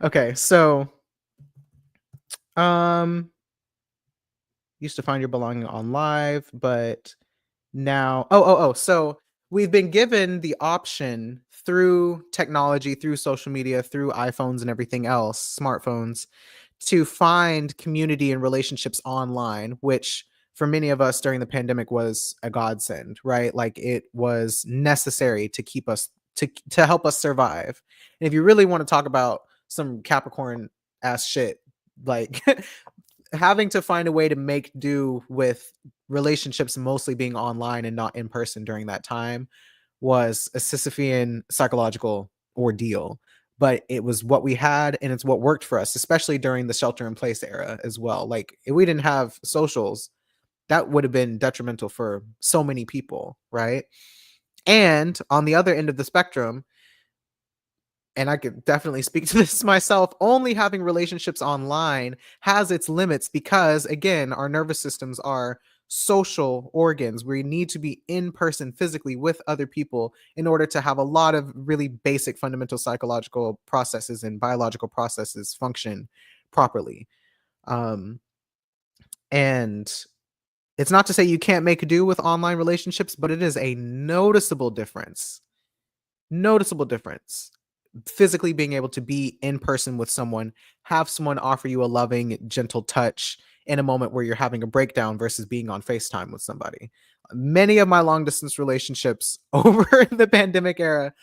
okay, so um, used to find your belonging on live, but now, so we've been given the option through technology, through social media, through iPhones and everything else, smartphones, to find community and relationships online, which for many of us during the pandemic was a godsend, right? Like it was necessary to keep us to help us survive. And if you really want to talk about some Capricorn ass shit, like having to find a way to make do with relationships mostly being online and not in person during that time was a Sisyphean psychological ordeal. But it was what we had and it's what worked for us, especially during the shelter in place era as well. Like if we didn't have socials, that would have been detrimental for so many people, right? And on the other end of the spectrum, and I could definitely speak to this myself, only having relationships online has its limits because, again, our nervous systems are social organs. We need to be in person physically with other people in order to have a lot of really basic fundamental psychological processes and biological processes function properly. Um, and it's not to say you can't make do with online relationships, but it is a noticeable difference physically being able to be in person with someone, have someone offer you a loving, gentle touch in a moment where you're having a breakdown versus being on FaceTime with somebody. Many of my long distance relationships over the pandemic era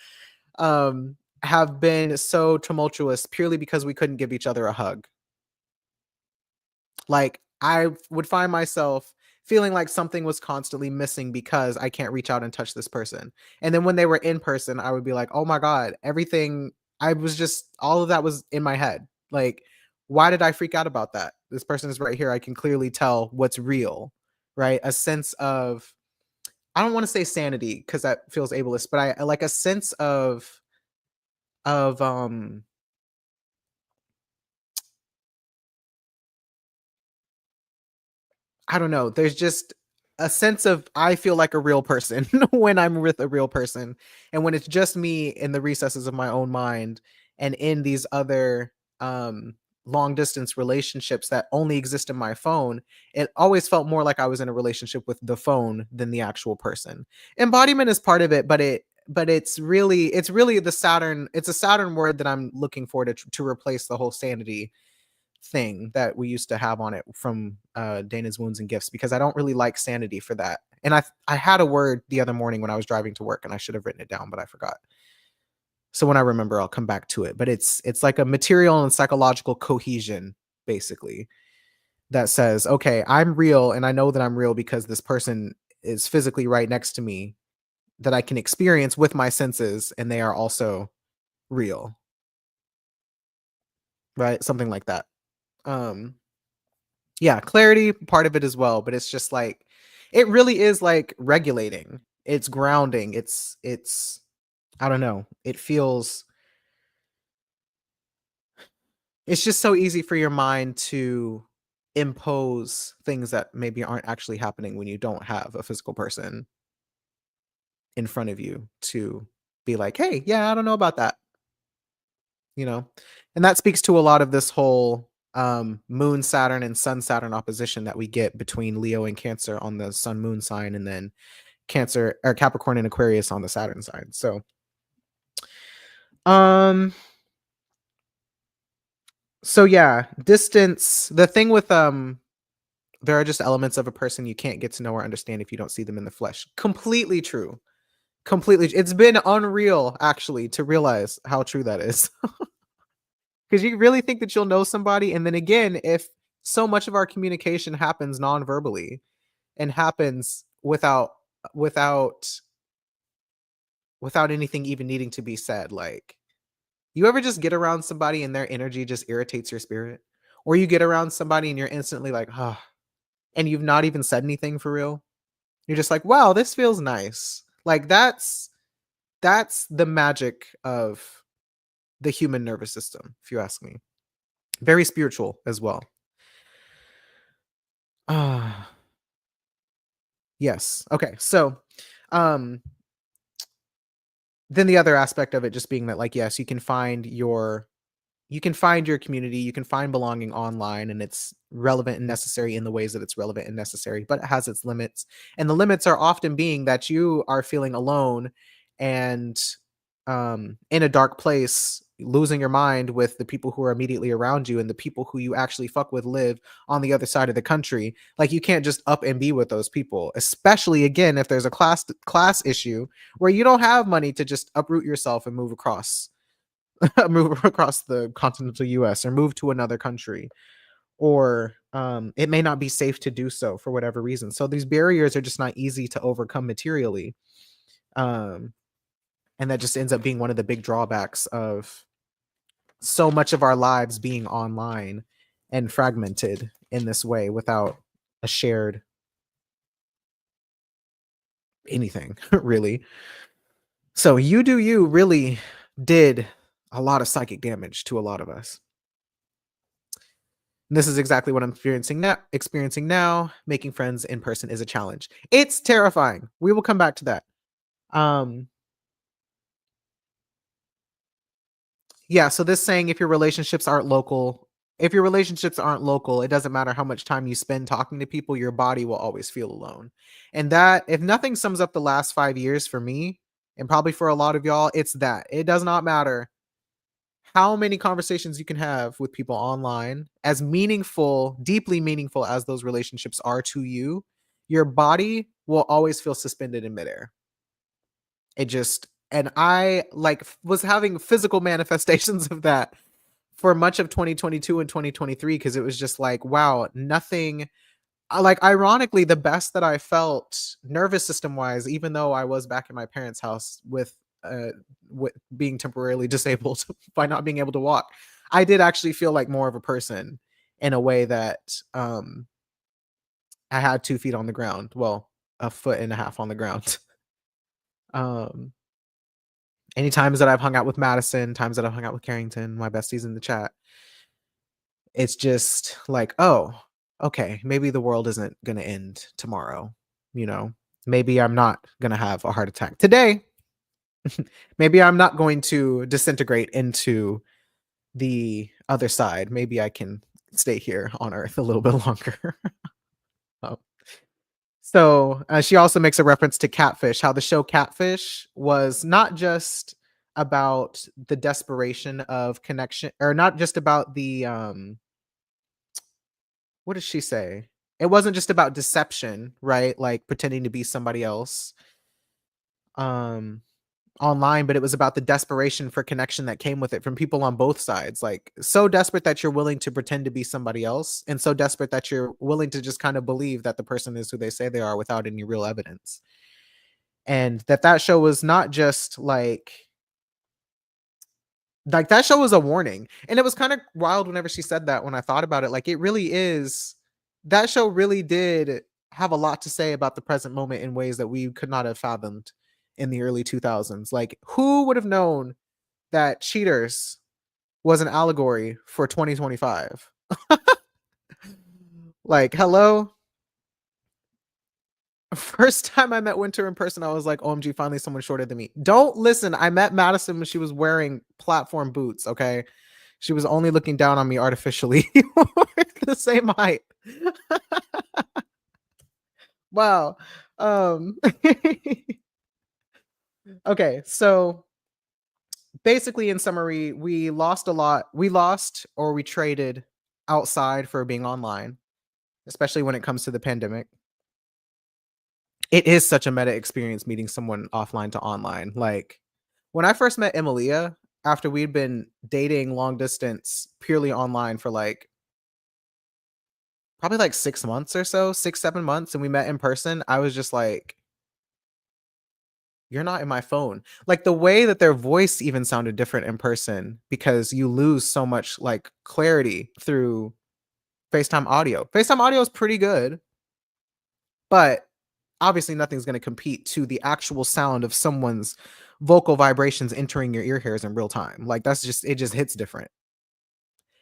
have been so tumultuous purely because we couldn't give each other a hug. Like, I would find myself feeling like something was constantly missing because I can't reach out and touch this person. And then when they were in person, I would be like, "Oh my god, everything I was just all of that was in my head. Like, why did I freak out about that? This person is right here. I can clearly tell what's real." Right? A sense of, I don't want to say sanity because that feels ableist, but I like a sense of I don't know. There's just a sense of I feel like a real person when I'm with a real person, and when it's just me in the recesses of my own mind and in these other um long distance relationships that only exist in my phone, it always felt more like I was in a relationship with the phone than the actual person. Embodiment is part of it, but it's really the Saturn, it's a Saturn word that I'm looking for to replace the whole sanity thing that we used to have on it from Dana's Wounds and Gifts, because I don't really like sanity for that. And I had a word the other morning when I was driving to work and I should have written it down, but I forgot. So when I remember, I'll come back to it. But it's like a material and psychological cohesion, basically, that says, okay, I'm real and I know that I'm real because this person is physically right next to me that I can experience with my senses, and they are also real, right? Something like that. Um Yeah, clarity, part of it as well, but it's just like it really is like regulating. It's grounding. It's I don't know. It's just so easy for your mind to impose things that maybe aren't actually happening when you don't have a physical person in front of you to be like, "Hey, yeah, I don't know about that." You know? And that speaks to a lot of this whole moon Saturn and sun Saturn opposition that we get between Leo and Cancer on the sun moon sign, and then Cancer or Capricorn and Aquarius on the Saturn side. Um, so yeah, distance. The thing with there are just elements of a person you can't get to know or understand if you don't see them in the flesh. Completely true. Completely. It's been unreal actually to realize how true that is. Because you really think that you'll know somebody, and then again, if so much of our communication happens non-verbally and happens without without anything even needing to be said, like, you ever just get around somebody and their energy just irritates your spirit? Or you get around somebody and you're instantly like, "Ah," and you've not even said anything for real? You're just like, "Wow, this feels nice." Like, that's the magic of the human nervous system, if you ask me. Very spiritual as well. Ah, yes. Okay, so, um, then the other aspect of it just being that, like, yes, you can find your community, you can find belonging online, and it's relevant and necessary in the ways that it's relevant and necessary, but it has its limits. And the limits are often being that you are feeling alone and in a dark place, losing your mind with the people who are immediately around you, and the people who you actually fuck with live on the other side of the country. Like, you can't just up and be with those people, especially again if there's a class issue where you don't have money to just uproot yourself and move across move across the continental US or move to another country, or it may not be safe to do so for whatever reason. So these barriers are just not easy to overcome materially. Um, and that just ends up being one of the big drawbacks of so much of our lives being online and fragmented in this way without a shared anything, really. So you do you really did a lot of psychic damage to a lot of us. This is exactly what I'm experiencing now. Making friends in person is a challenge. It's terrifying. We will come back to that. Um, yeah, so this saying, if your relationships aren't local, it doesn't matter how much time you spend talking to people, your body will always feel alone. And that, if nothing sums up the last 5 years for me, and probably for a lot of y'all, it's that. It does not matter how many conversations you can have with people online, as meaningful, deeply meaningful as those relationships are to you, your body will always feel suspended in midair. It just, and I like was having physical manifestations of that for much of 2022 and 2023, because it was just like, wow, nothing. Like, ironically, the best that I felt nervous system wise, even though I was back in my parents' house uh with being temporarily disabled by not being able to walk, I did actually feel like more of a person in a way that I had 2 feet on the ground. Well, a foot and a half on the ground. um any times that I've hung out with Madison, times that I've hung out with Carrington, my besties in the chat, it's just like, oh, okay, maybe the world isn't gonna end tomorrow. you know, maybe I'm not gonna have a heart attack today. Maybe I'm not going to disintegrate into the other side. Maybe I can stay here on Earth a little bit longer. Um, she also makes a reference to Catfish, how the show Catfish was not just about the desperation of connection, or not just about the what does she say? It wasn't just about deception, right? Like pretending to be somebody else um online, but it was about the desperation for connection that came with it from people on both sides. Like so desperate that you're willing to pretend to be somebody else, and so desperate that you're willing to just kind of believe that the person is who they say they are without any real evidence. And that show was not just like that show was a warning. And it was kind of wild whenever she said that, when I thought about it. Like it really is, that show really did have a lot to say about the present moment in ways that we could not have fathomed in the early 2000s. Like who would have known that Cheaters was an allegory for 2025? Like, hello? First time I met Winter in person, I was like, OMG, finally someone shorter than me. Don't listen. I met Madison when she was wearing platform boots, okay? She was only looking down on me artificially. We're the same height. Wow. Um okay, so basically in summary, we lost a lot. We lost, or we traded outside for being online, especially when it comes to the pandemic. It is such a meta experience meeting someone offline to online. Like when I first met Emilia, after we'd been dating long distance purely online for like probably like 6 months or so, 6, 7 months, and we met in person, I was just like, you're not in my phone. Like the way that their voice even sounded different in person, because you lose so much like clarity through FaceTime audio. FaceTime audio is pretty good, but obviously nothing's going to compete to the actual sound of someone's vocal vibrations entering your ear hairs in real time. Like that's just, it just hits different.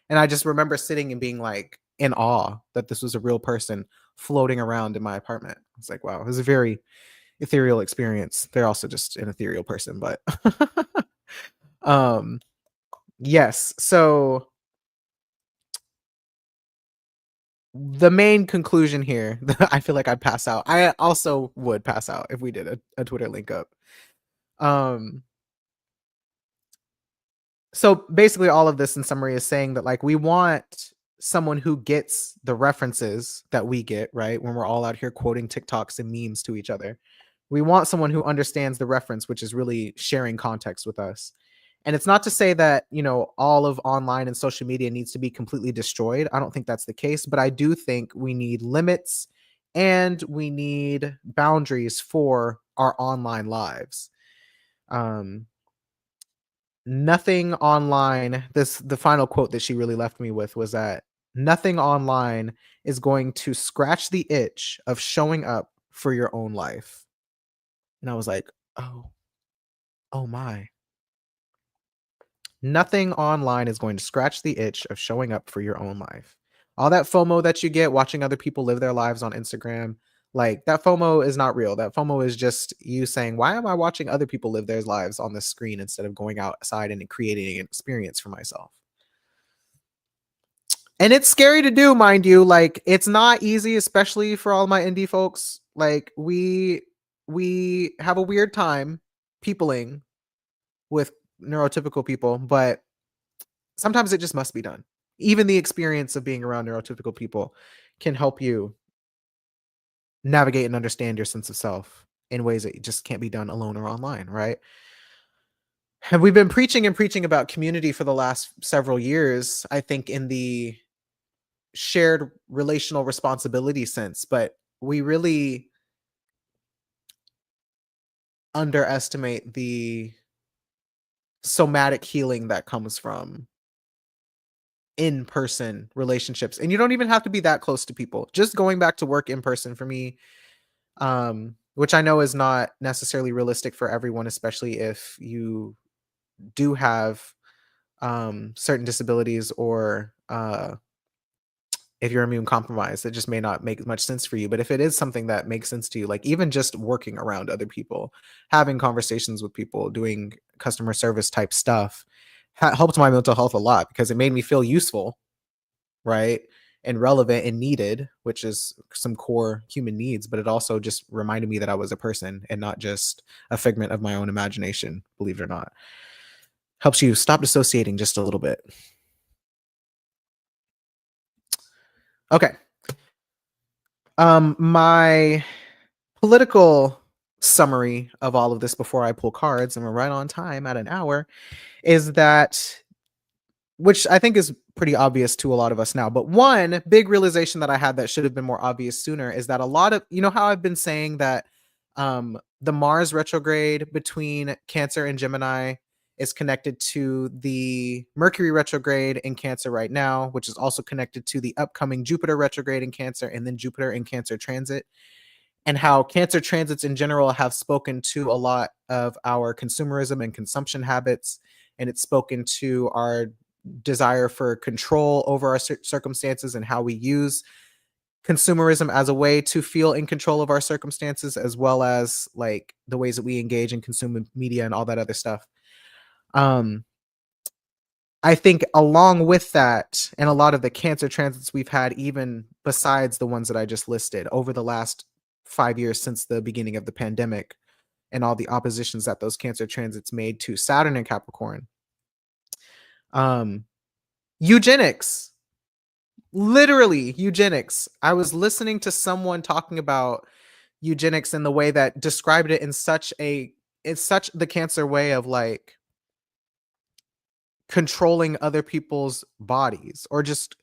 And I just remember sitting and being like in awe that this was a real person floating around in my apartment. It's like, wow, it was a very ethereal experience. They're also just an ethereal person, but um yes. So the main conclusion here, I feel like I'd pass out. I also would pass out if we did a Twitter link up. Um so basically all of this in summary is saying that like we want someone who gets the references that we get, right? When we're all out here quoting TikToks and memes to each other. We want someone who understands the reference, which is really sharing context with us. And it's not to say that, all of online and social media needs to be completely destroyed. I don't think that's the case, but I do think we need limits and we need boundaries for our online lives. Um, Nothing online, the final quote that she really left me with was that nothing online is going to scratch the itch of showing up for your own life. And I was like, oh, oh my. Nothing online is going to scratch the itch of showing up for your own life. All that FOMO that you get watching other people live their lives on Instagram, like that FOMO is not real. That FOMO is just you saying, why am I watching other people live their lives on this screen instead of going outside and creating an experience for myself? And it's scary to do, mind you. Like it's not easy, especially for all my indie folks. Like we have a weird time peopling with neurotypical people, but sometimes it just must be done. Even the experience of being around neurotypical people can help you navigate and understand your sense of self in ways that just can't be done alone or online, right? And we've been preaching and preaching about community for the last several years, I think, in the shared relational responsibility sense, but we really underestimate the somatic healing that comes from in-person relationships. And you don't even have to be that close to people. Just going back to work in person for me, which I know is not necessarily realistic for everyone, especially if you do have certain disabilities, or if you're immune compromised, it just may not make much sense for you. But if it is something that makes sense to you, like even just working around other people, having conversations with people, doing customer service type stuff helped my mental health a lot because it made me feel useful, right? And relevant and needed, which is some core human needs. But it also just reminded me that I was a person and not just a figment of my own imagination, believe it or not. Helps you stop dissociating just a little bit. Okay. My political summary of all of this before I pull cards, and we're right on time at an hour, is that, which I think is pretty obvious to a lot of us now. But one big realization that I had that should have been more obvious sooner is that a lot of, you know, how I've been saying that the Mars retrograde between Cancer and Gemini is connected to the Mercury retrograde in Cancer right now, which is also connected to the upcoming Jupiter retrograde in Cancer and then Jupiter in Cancer transit, and how Cancer transits in general have spoken to a lot of our consumerism and consumption habits. And it's spoken to our desire for control over our circumstances and how we use consumerism as a way to feel in control of our circumstances, as well as like the ways that we engage and consume media and all that other stuff. Um, I think along with that, and a lot of the Cancer transits we've had, even besides the ones that I just listed over the last 5 years since the beginning of the pandemic, and all the oppositions that those Cancer transits made to Saturn and Capricorn. Um, Eugenics, literally eugenics. I was listening to someone talking about eugenics in the way that described it in it's such the Cancer way of like controlling other people's bodies, or just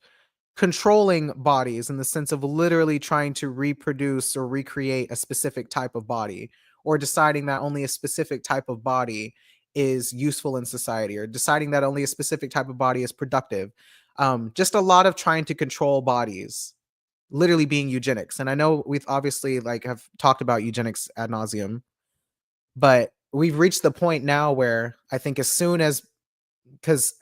controlling bodies in the sense of literally trying to reproduce or recreate a specific type of body, or deciding that only a specific type of body is useful in society, or deciding that only a specific type of body is productive. Just a lot of trying to control bodies, literally being eugenics. And I know we've obviously like have talked about eugenics ad nauseum, but we've reached the point now where I think as soon as, because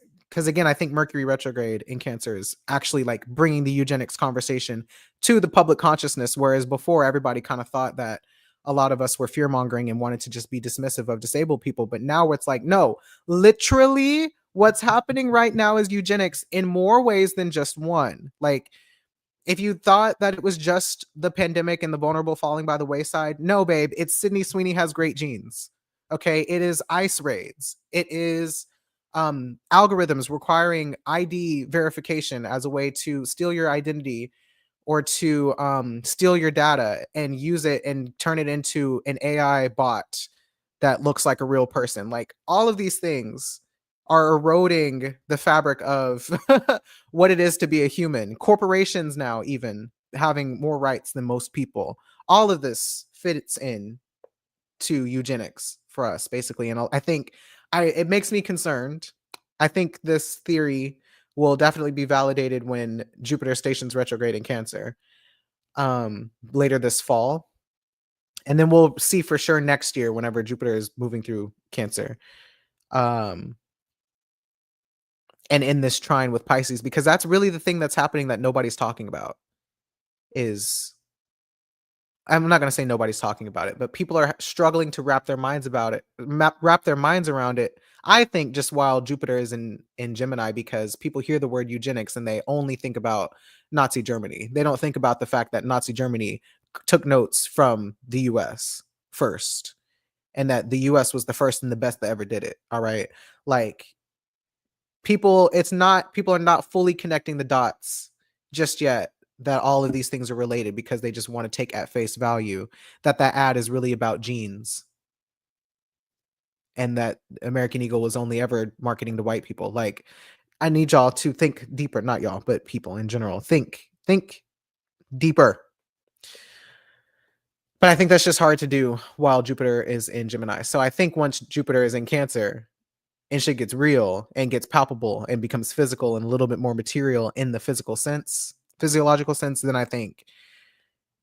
again, I think Mercury retrograde in Cancer is actually like bringing the eugenics conversation to the public consciousness, whereas before everybody kind of thought that a lot of us were fear mongering and wanted to just be dismissive of disabled people. But now it's like, no, literally what's happening right now is eugenics in more ways than just one. Like, if you thought that it was just the pandemic and the vulnerable falling by the wayside, no, babe, it's Sydney Sweeney has great genes. Okay, it is ICE raids. It is algorithms requiring ID verification as a way to steal your identity, or to steal your data and use it and turn it into an AI bot that looks like a real person. Like all of these things are eroding the fabric of what it is to be a human. Corporations now even having more rights than most people. All of this fits in to eugenics for us, basically. And I think it makes me concerned. I think this theory will definitely be validated when Jupiter stations retrograde in Cancer later this fall. And then we'll see for sure next year whenever Jupiter is moving through Cancer. Um, and in this trine with Pisces, because that's really the thing that's happening that nobody's talking about. Is, I'm not going to say nobody's talking about it, but people are struggling to wrap their minds about it, wrap their minds around it. I think just while Jupiter is in Gemini, because people hear the word eugenics and they only think about Nazi Germany. They don't think about the fact that Nazi Germany took notes from the US first, and that the US was the first and the best that ever did it. All right. Like people are not fully connecting the dots just yet, that all of these things are related, because they just want to take at face value that ad is really about genes, and that American Eagle was only ever marketing to white people. Like, I need y'all to think deeper, not y'all, but people in general. Think deeper. But I think that's just hard to do while Jupiter is in Gemini. So I think once Jupiter is in Cancer and shit gets real and gets palpable and becomes physical and a little bit more material in the physiological sense, then I think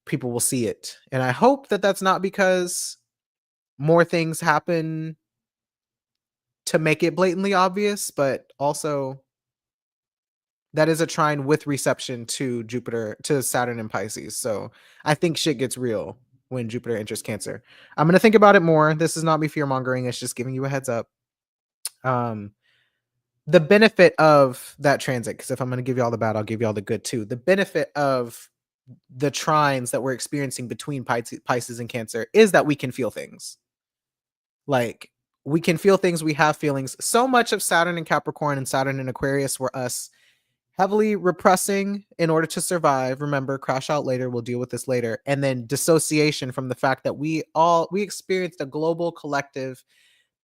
people will see it. And I hope that that's not because more things happen to make it blatantly obvious, but also That is a trine with reception to Jupiter, to Saturn and Pisces. So I think shit gets real when Jupiter enters Cancer. I'm gonna think about it more. This is not me fear mongering. It's just giving you a heads up. Um, the benefit of that transit, because if I'm gonna give you all the bad, I'll give you all the good too. The benefit of the trines that we're experiencing between Pisces and Cancer is that we can feel things. Like, we can feel things, we have feelings. So much of Saturn and Capricorn and Saturn and Aquarius were us heavily repressing in order to survive. Remember, crash out later, we'll deal with this later. And then dissociation from the fact that we experienced a global collective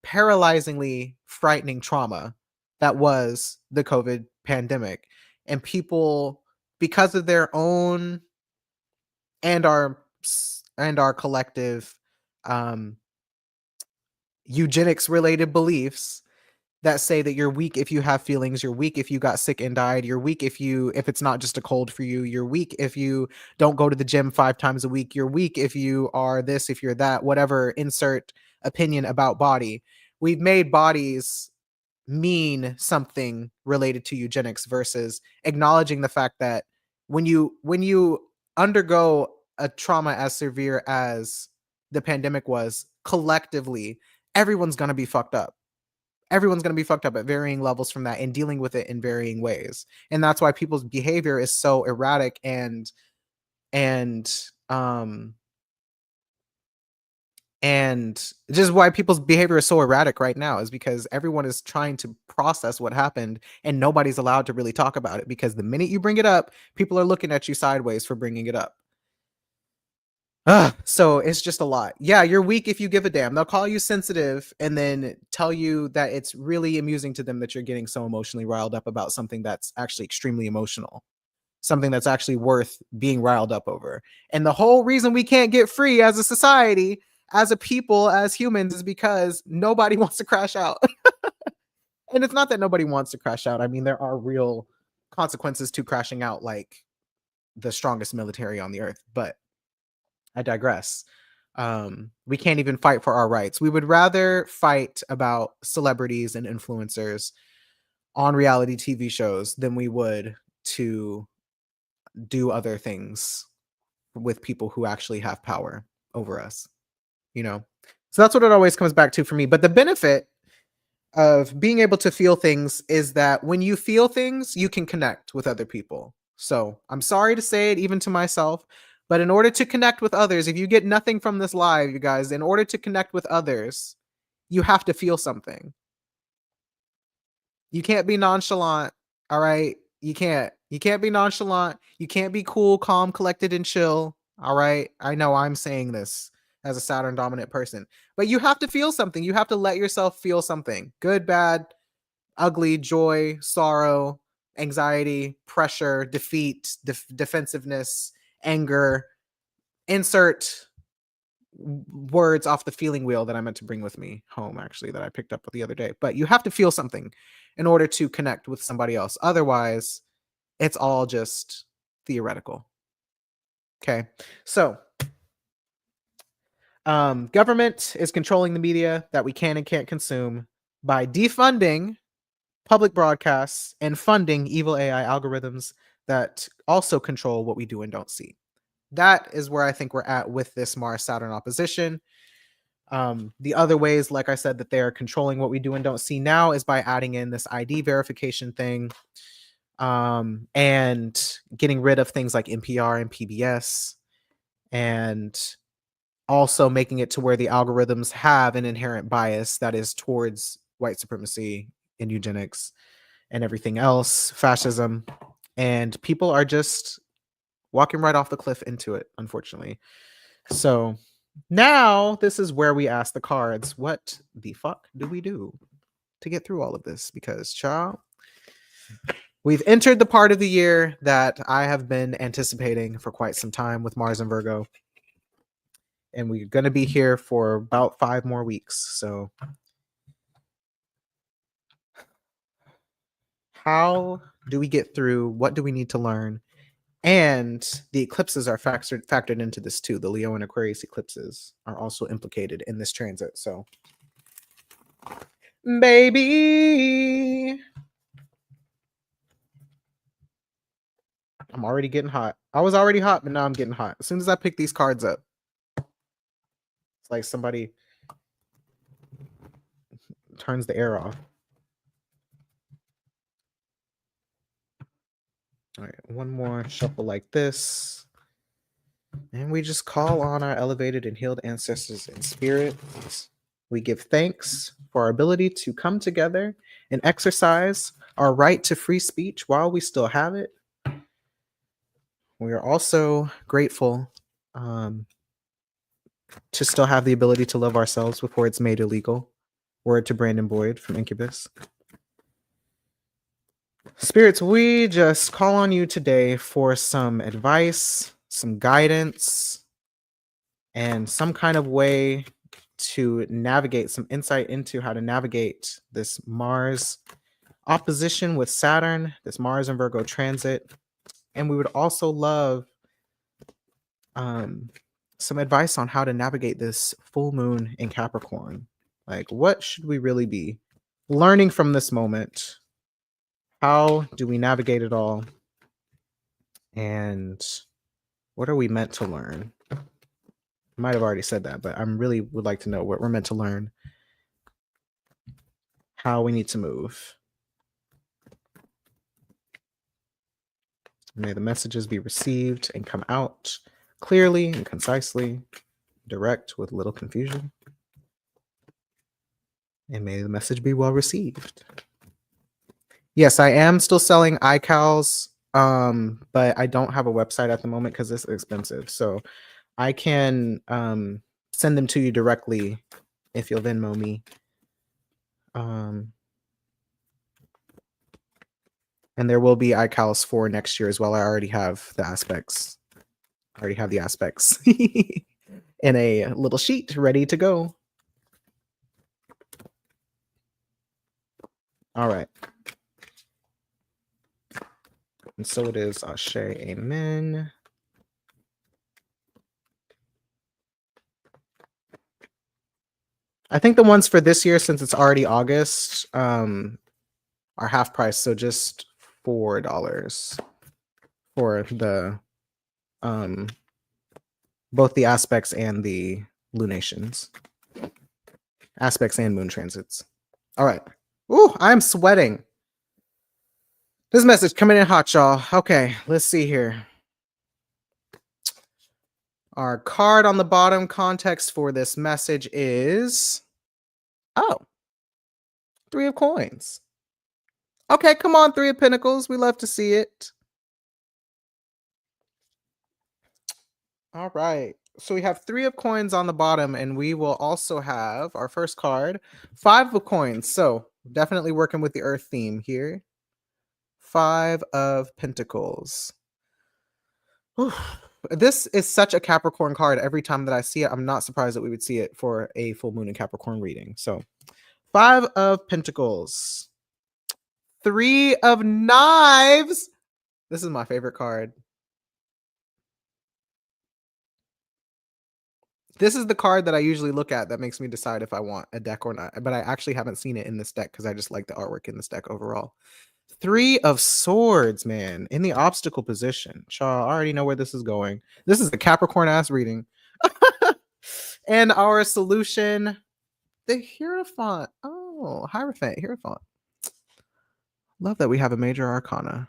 paralyzingly frightening trauma that was the COVID pandemic. And people, because of their own and our collective um eugenics related beliefs that say that you're weak if you have feelings, you're weak if you got sick and died, you're weak if it's not just a cold for you, you're weak if you don't go to the gym 5 times a week, you're weak if you are this, if you're that, whatever insert opinion about body. We've made bodies mean something related to eugenics versus acknowledging the fact that when you undergo a trauma as severe as the pandemic was, collectively everyone's going to be fucked up. Everyone's going to be fucked up at varying levels from that and dealing with it in varying ways. And that's why people's behavior is so erratic and and just why people's behavior is so erratic right now is because everyone is trying to process what happened and nobody's allowed to really talk about it, because the minute you bring it up, people are looking at you sideways for bringing it up. So it's just a lot. Yeah, you're weak if you give a damn. They'll call you sensitive and then tell you that it's really amusing to them that you're getting so emotionally riled up about something that's actually extremely emotional, something that's actually worth being riled up over. And the whole reason we can't get free as a society, as a people, as humans, is because nobody wants to crash out. And it's not that nobody wants to crash out. I mean, there are real consequences to crashing out, like the strongest military on the earth, but I digress. We can't even fight for our rights. We would rather fight about celebrities and influencers on reality TV shows than we would to do other things with people who actually have power over us, you know? So that's what it always comes back to for me. But the benefit of being able to feel things is that when you feel things, you can connect with other people. So I'm sorry to say it, even to myself, but in order to connect with others, if you get nothing from this live, you guys, in order to connect with others, you have to feel something. You can't be nonchalant. All right. You can't. You can't be nonchalant. You can't be cool, calm, collected, and chill. All right. I know I'm saying this as a Saturn dominant person, but you have to feel something. You have to let yourself feel something, good, bad, ugly, joy, sorrow, anxiety, pressure, defeat, defensiveness, anger. Insert words off the feeling wheel that I meant to bring with me home, actually, that I picked up the other day. But you have to feel something in order to connect with somebody else. Otherwise, it's all just theoretical. Okay. So, government is controlling the media that we can and can't consume by defunding public broadcasts and funding evil AI algorithms that also control what we do and don't see. That is where I think we're at with this Mars Saturn opposition. The other ways, like I said, that they are controlling what we do and don't see now is by adding in this ID verification thing, and getting rid of things like NPR and PBS, and also making it to where the algorithms have an inherent bias that is towards white supremacy and eugenics and everything else, fascism, and people are just walking right off the cliff into it, unfortunately. So now this is where we ask the cards, what the fuck do we do to get through all of this? Because, child, we've entered the part of the year that I have been anticipating for quite some time with Mars and Virgo. And we're going to be here for about 5 more weeks. So how do we get through? What do we need to learn? And the eclipses are factored into this too. The Leo and Aquarius eclipses are also implicated in this transit. So, baby, Already getting hot. I was already hot, but now I'm getting hot. As soon as I pick these cards up, it's like somebody turns the air off. All right, one more shuffle like this. And we just call on our elevated and healed ancestors in spirit. We give thanks for our ability to come together and exercise our right to free speech while we still have it. We are also grateful to still have the ability to love ourselves before it's made illegal. Word to Brandon Boyd from Incubus. Spirits, we just call on you today for some advice, some guidance, and some kind of way to navigate, some insight into how to navigate this Mars opposition with Saturn, this Mars and Virgo transit. And we would also love some advice on how to navigate this full moon in Capricorn. Like, what should we really be learning from this moment? How do we navigate it all? And what are we meant to learn? I might have already said that, but I really would like to know what we're meant to learn, how we need to move. May the messages be received and come out clearly and concisely, direct with little confusion. And may the message be well received. Yes, I am still selling iCals, but I don't have a website at the moment because it's expensive. So I can send them to you directly if you'll Venmo me. And there will be iCals for next year as well. I already have the aspects. In a little sheet ready to go. All right. And so it is. Ashe, amen. I think the ones for this year, since it's already August, are half price. So just $4 for the both the aspects and the lunations. Aspects and moon transits. All right. Ooh, I'm sweating. This message coming in hot, y'all. Okay, let's see here. Our card on the bottom context for this message is, oh, 3 of coins. Okay, come on, 3 of pentacles. We love to see it. All right. So we have 3 of coins on the bottom, and we will also have our first card, 5 of coins. So definitely working with the earth theme here. 5 of pentacles. Whew. This is such a Capricorn card. Every time that I see it, I'm not surprised that we would see it for a full moon in Capricorn reading. So 5 of pentacles. 3 of knives. This is my favorite card. This is the card that I usually look at that makes me decide if I want a deck or not. But I actually haven't seen it in this deck because I just like the artwork in this deck overall. 3 of swords, man, in the obstacle position. Shaw, I already know where this is going. This is a Capricorn ass reading. And our solution, the Hierophant. Oh, Hierophant, Hierophant. Love that we have a major arcana.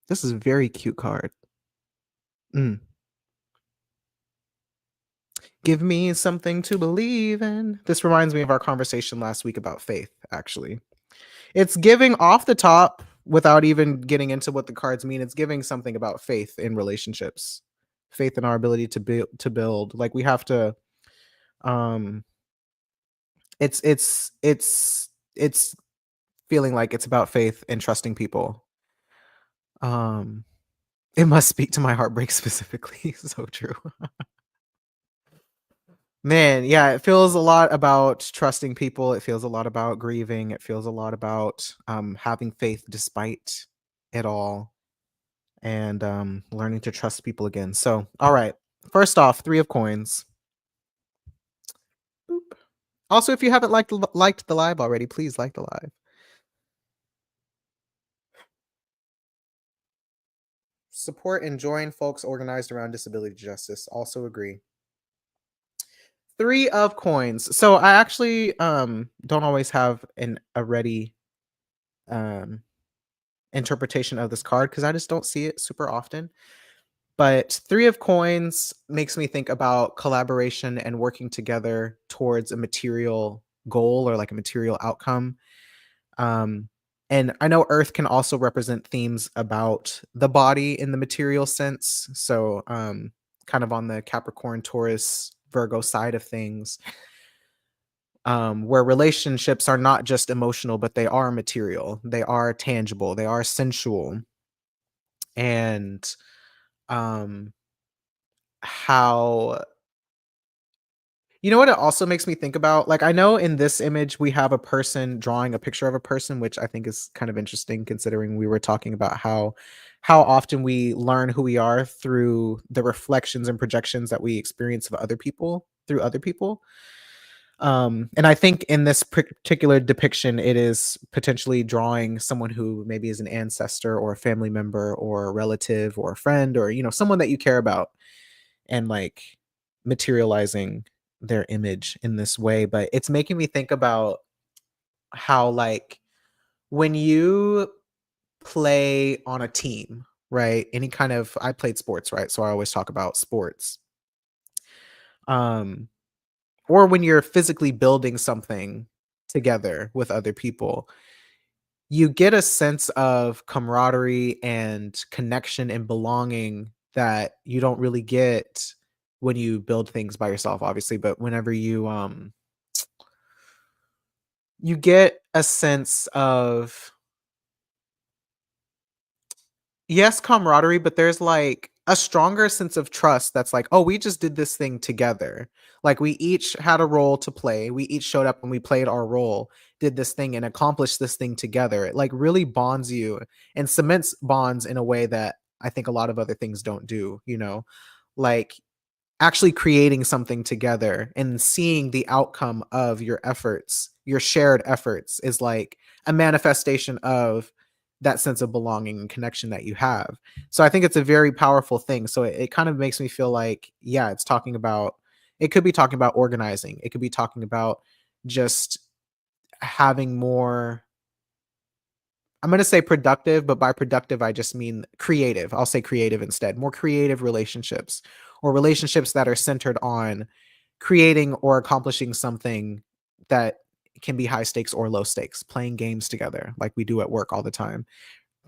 This is a very cute card. Give me something to believe in. This reminds me of our conversation last week about faith, actually. It's giving off the top without even getting into what the cards mean. It's giving something about faith in relationships, faith in our ability to build. Like we have to, it's feeling like it's about faith and trusting people. It must speak to my heartbreak specifically. So true. Man, yeah, it feels a lot about trusting people. It feels a lot about grieving. It feels a lot about having faith despite it all, and learning to trust people again. So, all right. First off, 3 of coins. Boop. Also, if you haven't liked the live already, please like the live. Support and join folks organized around disability justice. Also agree. Three of coins. So I actually don't always have a ready um interpretation of this card because I just don't see it super often. But three of coins makes me think about collaboration and working together towards a material goal or like a material outcome. Um, and I know Earth can also represent themes about the body in the material sense. So, kind of on the Capricorn, Taurus, Virgo side of things, where relationships are not just emotional, but they are material, they are tangible, they are sensual. And um, how You know what it also makes me think about? Like, I know in this image we have a person drawing a picture of a person, which I think is kind of interesting considering we were talking about how often we learn who we are through the reflections and projections that we experience of other people through other people. And I think in this particular depiction, it is potentially drawing someone who maybe is an ancestor or a family member or a relative or a friend or someone that you care about and like materializing their image in this way. But it's making me think about how like when you play on a team, right? Any kind of I played sports, right? So I always talk about sports. Um or when you're physically building something together with other people, you get a sense of camaraderie and connection and belonging that you don't really get when you build things by yourself, obviously, but whenever you get a sense of, yes, camaraderie, but there's like a stronger sense of trust that's like, oh, we just did this thing together. Like we each had a role to play. We each showed up and we played our role, did this thing and accomplished this thing together. It like really bonds you and cements bonds in a way that I think a lot of other things don't do. Like actually creating something together and seeing the outcome of your efforts, your shared efforts is like a manifestation of that sense of belonging and connection that you have. So I think it's a very powerful thing. So it kind of makes me feel like, yeah, it could be talking about organizing. It could be talking about just having more, I'm going to say productive, but by productive, I just mean creative. I'll say creative instead. More creative relationships or relationships that are centered on creating or accomplishing something that can be high stakes or low stakes, playing games together like we do at work all the time,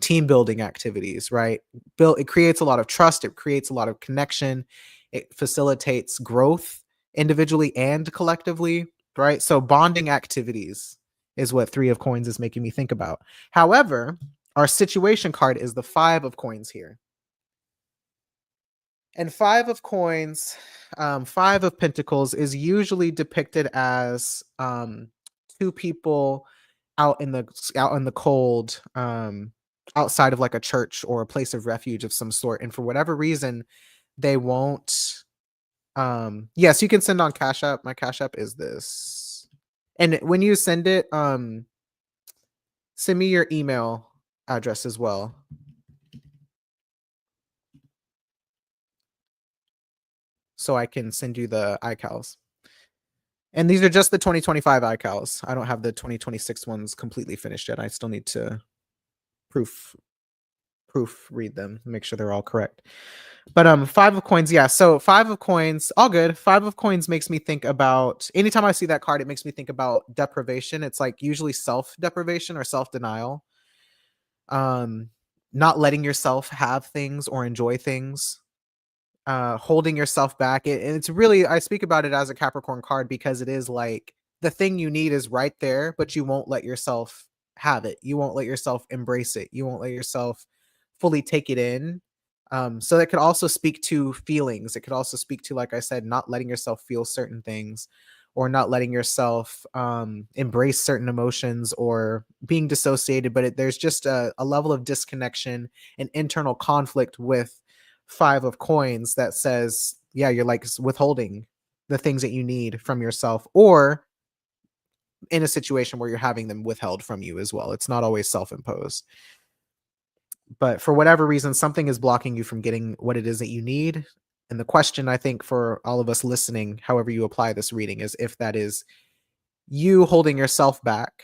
team building activities, right? It creates a lot of trust, it creates a lot of connection, it facilitates growth individually and collectively, right? So bonding activities is what 3 of coins is making me think about. However, our situation card is the 5 of coins here. And 5 of coins, 5 of pentacles is usually depicted as two people out in the cold, outside of like a church or a place of refuge of some sort. And for whatever reason, they won't. Yes, you can send on Cash App. My Cash App is this. And when you send it, send me your email address as well, so I can send you the iCals. And these are just the 2025 iCals. I don't have the 2026 ones completely finished yet. I still need to proof read them, make sure they're all correct. But 5 of coins, yeah. So 5 of coins, all good. 5 of coins makes me think about, anytime I see that card, it makes me think about deprivation. It's like usually self-deprivation or self-denial. Um, not letting yourself have things or enjoy things, holding yourself back. And it's really, I speak about it as a Capricorn card because it is like the thing you need is right there, but you won't let yourself have it. You won't let yourself embrace it. You won't let yourself fully take it in. So that could also speak to feelings. It could also speak to, like I said, not letting yourself feel certain things or not letting yourself embrace certain emotions or being dissociated. But there's just a level of disconnection and internal conflict with 5 of coins that says, yeah, you're like withholding the things that you need from yourself, or in a situation where you're having them withheld from you as well. It's not always self-imposed. But for whatever reason, something is blocking you from getting what it is that you need. And the question, I think, for all of us listening, however you apply this reading, is if that is you holding yourself back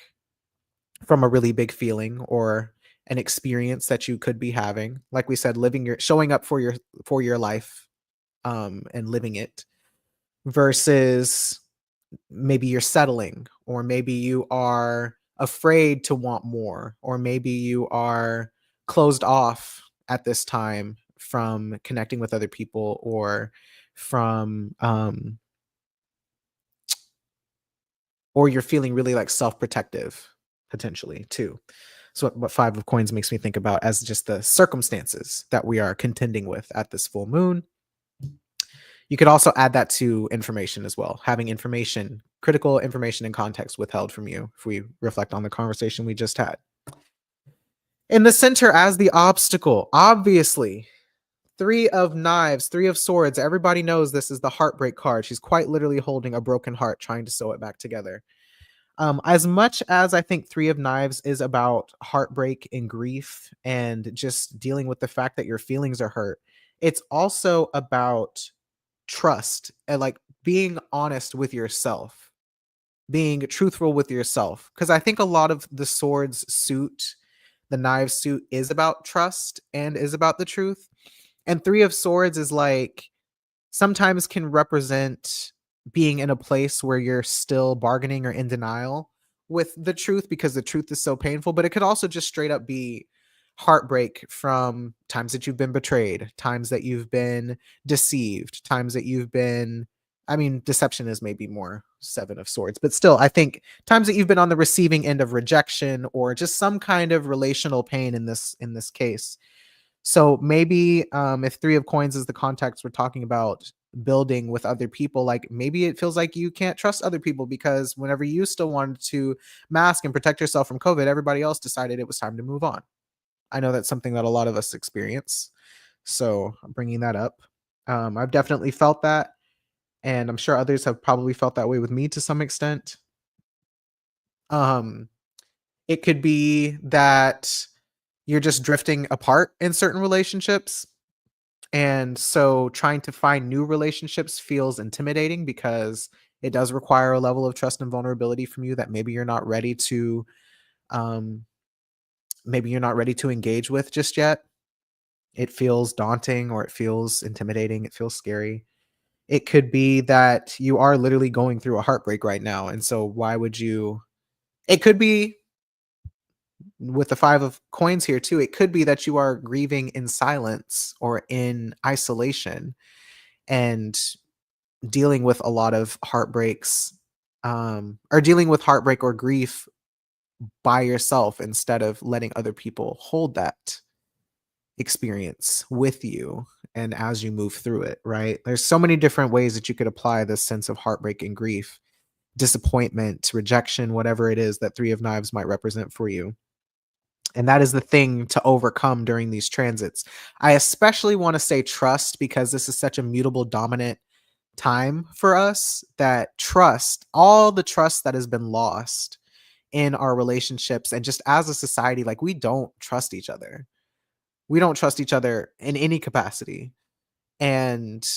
from a really big feeling or an experience that you could be having. Like we said, showing up for your life, and living it, versus maybe you're settling, or maybe you are afraid to want more, or maybe you are closed off at this time from connecting with other people, or from or you're feeling really like self-protective potentially too. So what Five of Coins makes me think about as just the circumstances that we are contending with at this full moon. You could also add that to information as well, having information, critical information and context withheld from you, if we reflect on the conversation we just had. In the center, as the obstacle, obviously, Three of Knives, Three of Swords. Everybody knows this is the heartbreak card. She's quite literally holding a broken heart, trying to sew it back together. As much as I think Three of Knives is about heartbreak and grief and just dealing with the fact that your feelings are hurt, it's also about trust and like being honest with yourself, being truthful with yourself. Because I think a lot of the swords suit, the knives suit, is about trust and is about the truth. And Three of Swords is like sometimes can represent being in a place where you're still bargaining or in denial with the truth because the truth is so painful, but it could also just straight up be heartbreak from times that you've been betrayed, times that you've been deceived, times that you've been, I mean, deception is maybe more Seven of Swords, but still, I think times that you've been on the receiving end of rejection or just some kind of relational pain in this case. So maybe if Three of Coins is the context we're talking about building with other people, like maybe it feels like you can't trust other people because whenever you still wanted to mask and protect yourself from COVID, everybody else decided it was time to move on. I know that's something that a lot of us experience. So I'm bringing that up. I've definitely felt that. And I'm sure others have probably felt that way with me to some extent. Um, it could be that you're just drifting apart in certain relationships. And so trying to find new relationships feels intimidating because it does require a level of trust and vulnerability from you that um, maybe you're not ready to engage with just yet. It feels daunting or it feels intimidating. It feels scary. It could be that you are literally going through a heartbreak right now. And so why would you? It could be with the Five of Coins here too. It could be that you are grieving in silence or in isolation and dealing with a lot of heartbreaks, or dealing with heartbreak or grief by yourself instead of letting other people hold that experience with you and as you move through it, right? There's so many different ways that you could apply this sense of heartbreak and grief, disappointment, rejection, whatever it is that Three of Knives might represent for you. And that is the thing to overcome during these transits. I especially want to say trust because this is such a mutable, dominant time for us, that trust, all the trust that has been lost in our relationships and just as a society, like we don't trust each other. We don't trust each other in any capacity. And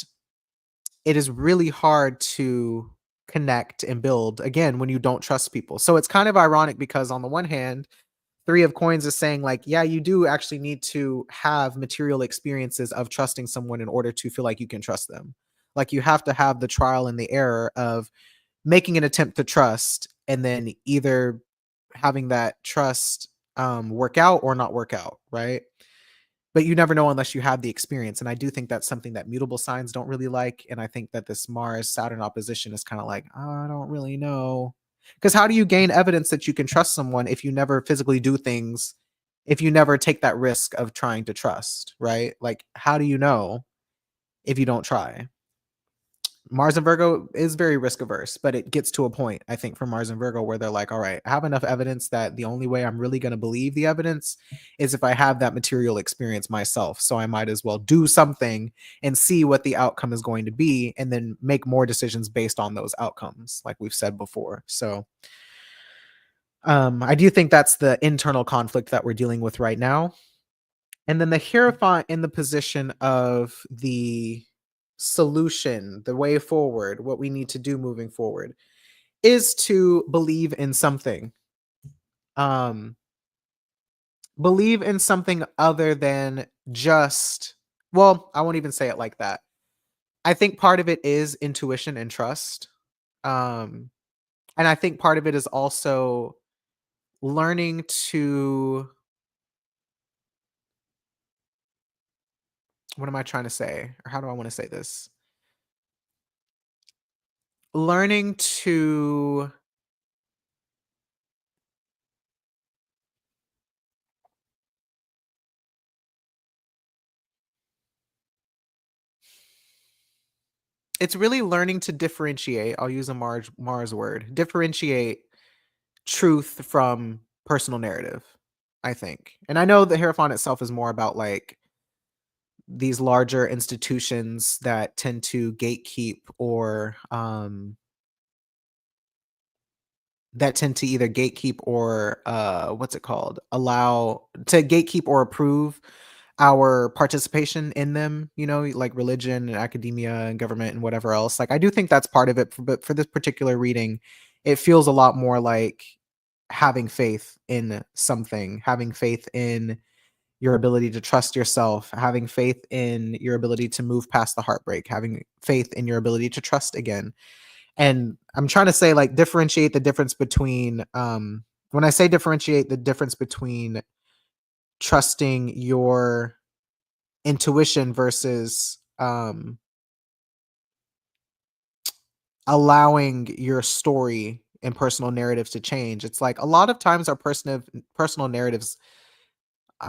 it is really hard to connect and build again when you don't trust people. So it's kind of ironic because on the one hand, Three of Coins is saying like, yeah, you do actually need to have material experiences of trusting someone in order to feel like you can trust them. Like you have to have the trial and the error of making an attempt to trust and then either having that trust work out or not work out, right? But you never know unless you have the experience. And I do think that's something that mutable signs don't really like. And I think that this Mars Saturn opposition is kind of like, oh, I don't really know. Because how do you gain evidence that you can trust someone if you never physically do things, if you never take that risk of trying to trust, right? Like, how do you know if you don't try? Mars and Virgo is very risk averse, but it gets to a point, I think, for Mars and Virgo where they're like, all right, I have enough evidence that the only way I'm really going to believe the evidence is if I have that material experience myself. So I might as well do something and see what the outcome is going to be and then make more decisions based on those outcomes, like we've said before. So I do think that's the internal conflict that we're dealing with right now. And then the Hierophant in the position of the solution, the way forward, what we need to do moving forward is to believe in something. Um, believe in something other than just, well, I won't even say it like that. I think part of it is intuition and trust. Um, and I think part of it is also learning to, what am I trying to say? Or how do I want to say this? Learning to it's really learning to differentiate. I'll use a Mars word. Differentiate truth from personal narrative, I think. And I know the Hierophant itself is more about like these larger institutions that tend to gatekeep or that tend to either gatekeep or what's it called? Allow to gatekeep or approve our participation in them, you know, like religion and academia and government and whatever else. Like I do think that's part of it, but for this particular reading, it feels a lot more like having faith in something, having faith in your ability to trust yourself, having faith in your ability to move past the heartbreak, having faith in your ability to trust again. And I'm trying to say like differentiate the difference between when I say differentiate the difference between trusting your intuition versus allowing your story and personal narratives to change. It's like a lot of times our personal narratives,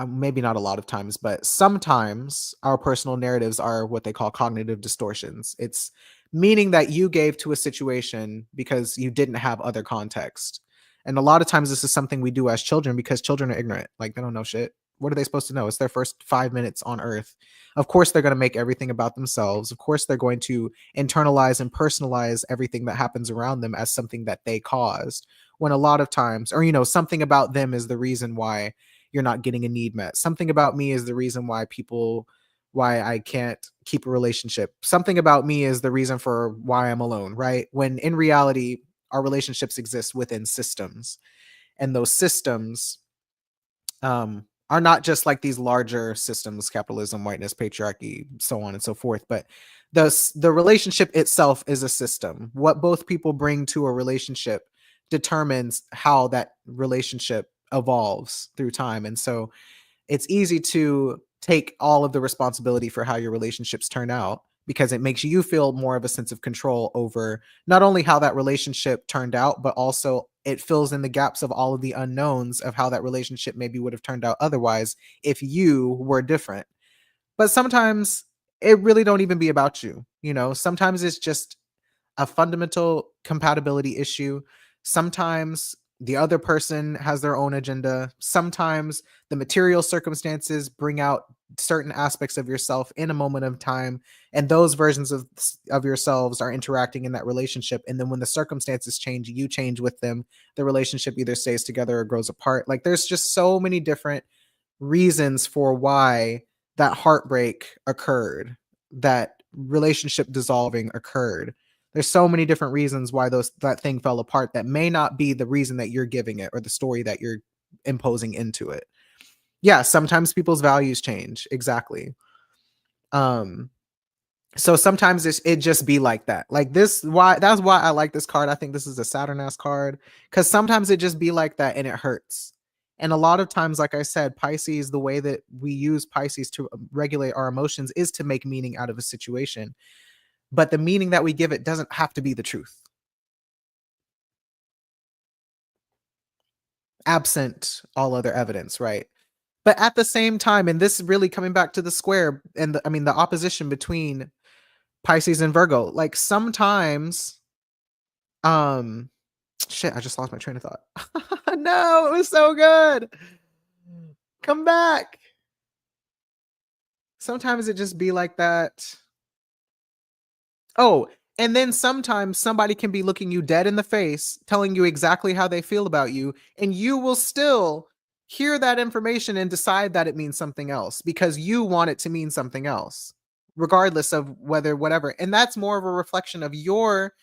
maybe not a lot of times, but sometimes our personal narratives are what they call cognitive distortions. It's meaning that you gave to a situation because you didn't have other context. And a lot of times this is something we do as children because children are ignorant. Like they don't know shit. What are they supposed to know? It's their first 5 minutes on earth. Of course, they're going to make everything about themselves. Of course, they're going to internalize and personalize everything that happens around them as something that they caused. When a lot of times, or, you know, something about them is the reason why you're not getting a need met. Something about me is the reason why I can't keep a relationship. Something about me is the reason for why I'm alone, right? When in reality, our relationships exist within systems. And those systems are not just like these larger systems, capitalism, whiteness, patriarchy, so on and so forth, but the relationship itself is a system. What both people bring to a relationship determines how that relationship evolves through time. And so it's easy to take all of the responsibility for how your relationships turn out because it makes you feel more of a sense of control over not only how that relationship turned out, but also it fills in the gaps of all of the unknowns of how that relationship maybe would have turned out otherwise if you were different. But sometimes it really don't even be about you. You know, sometimes it's just a fundamental compatibility issue. Sometimes the other person has their own agenda. Sometimes the material circumstances bring out certain aspects of yourself in a moment of time, and those versions of yourselves are interacting in that relationship. And then when the circumstances change, you change with them. The relationship either stays together or grows apart. Like there's just so many different reasons for why that heartbreak occurred, that relationship dissolving occurred. There's so many different reasons why that thing fell apart that may not be the reason that you're giving it or the story that you're imposing into it. Yeah, sometimes people's values change. Exactly. Um so sometimes it just be like that. Like this why that's why I like this card. I think this is a Saturn ass card cuz sometimes it just be like that and it hurts. And a lot of times like I said, Pisces, the way that we use Pisces to regulate our emotions is to make meaning out of a situation. But the meaning that we give it doesn't have to be the truth. Absent all other evidence, right? But at the same time, and this is really coming back to the square and I mean the opposition between Pisces and Virgo, like sometimes um shit, I just lost my train of thought. No, it was so good. Come back. Sometimes it just be like that. Oh, and then sometimes somebody can be looking you dead in the face, telling you exactly how they feel about you, and you will still hear that information and decide that it means something else because you want it to mean something else, regardless of whether whatever. And that's more of a reflection of your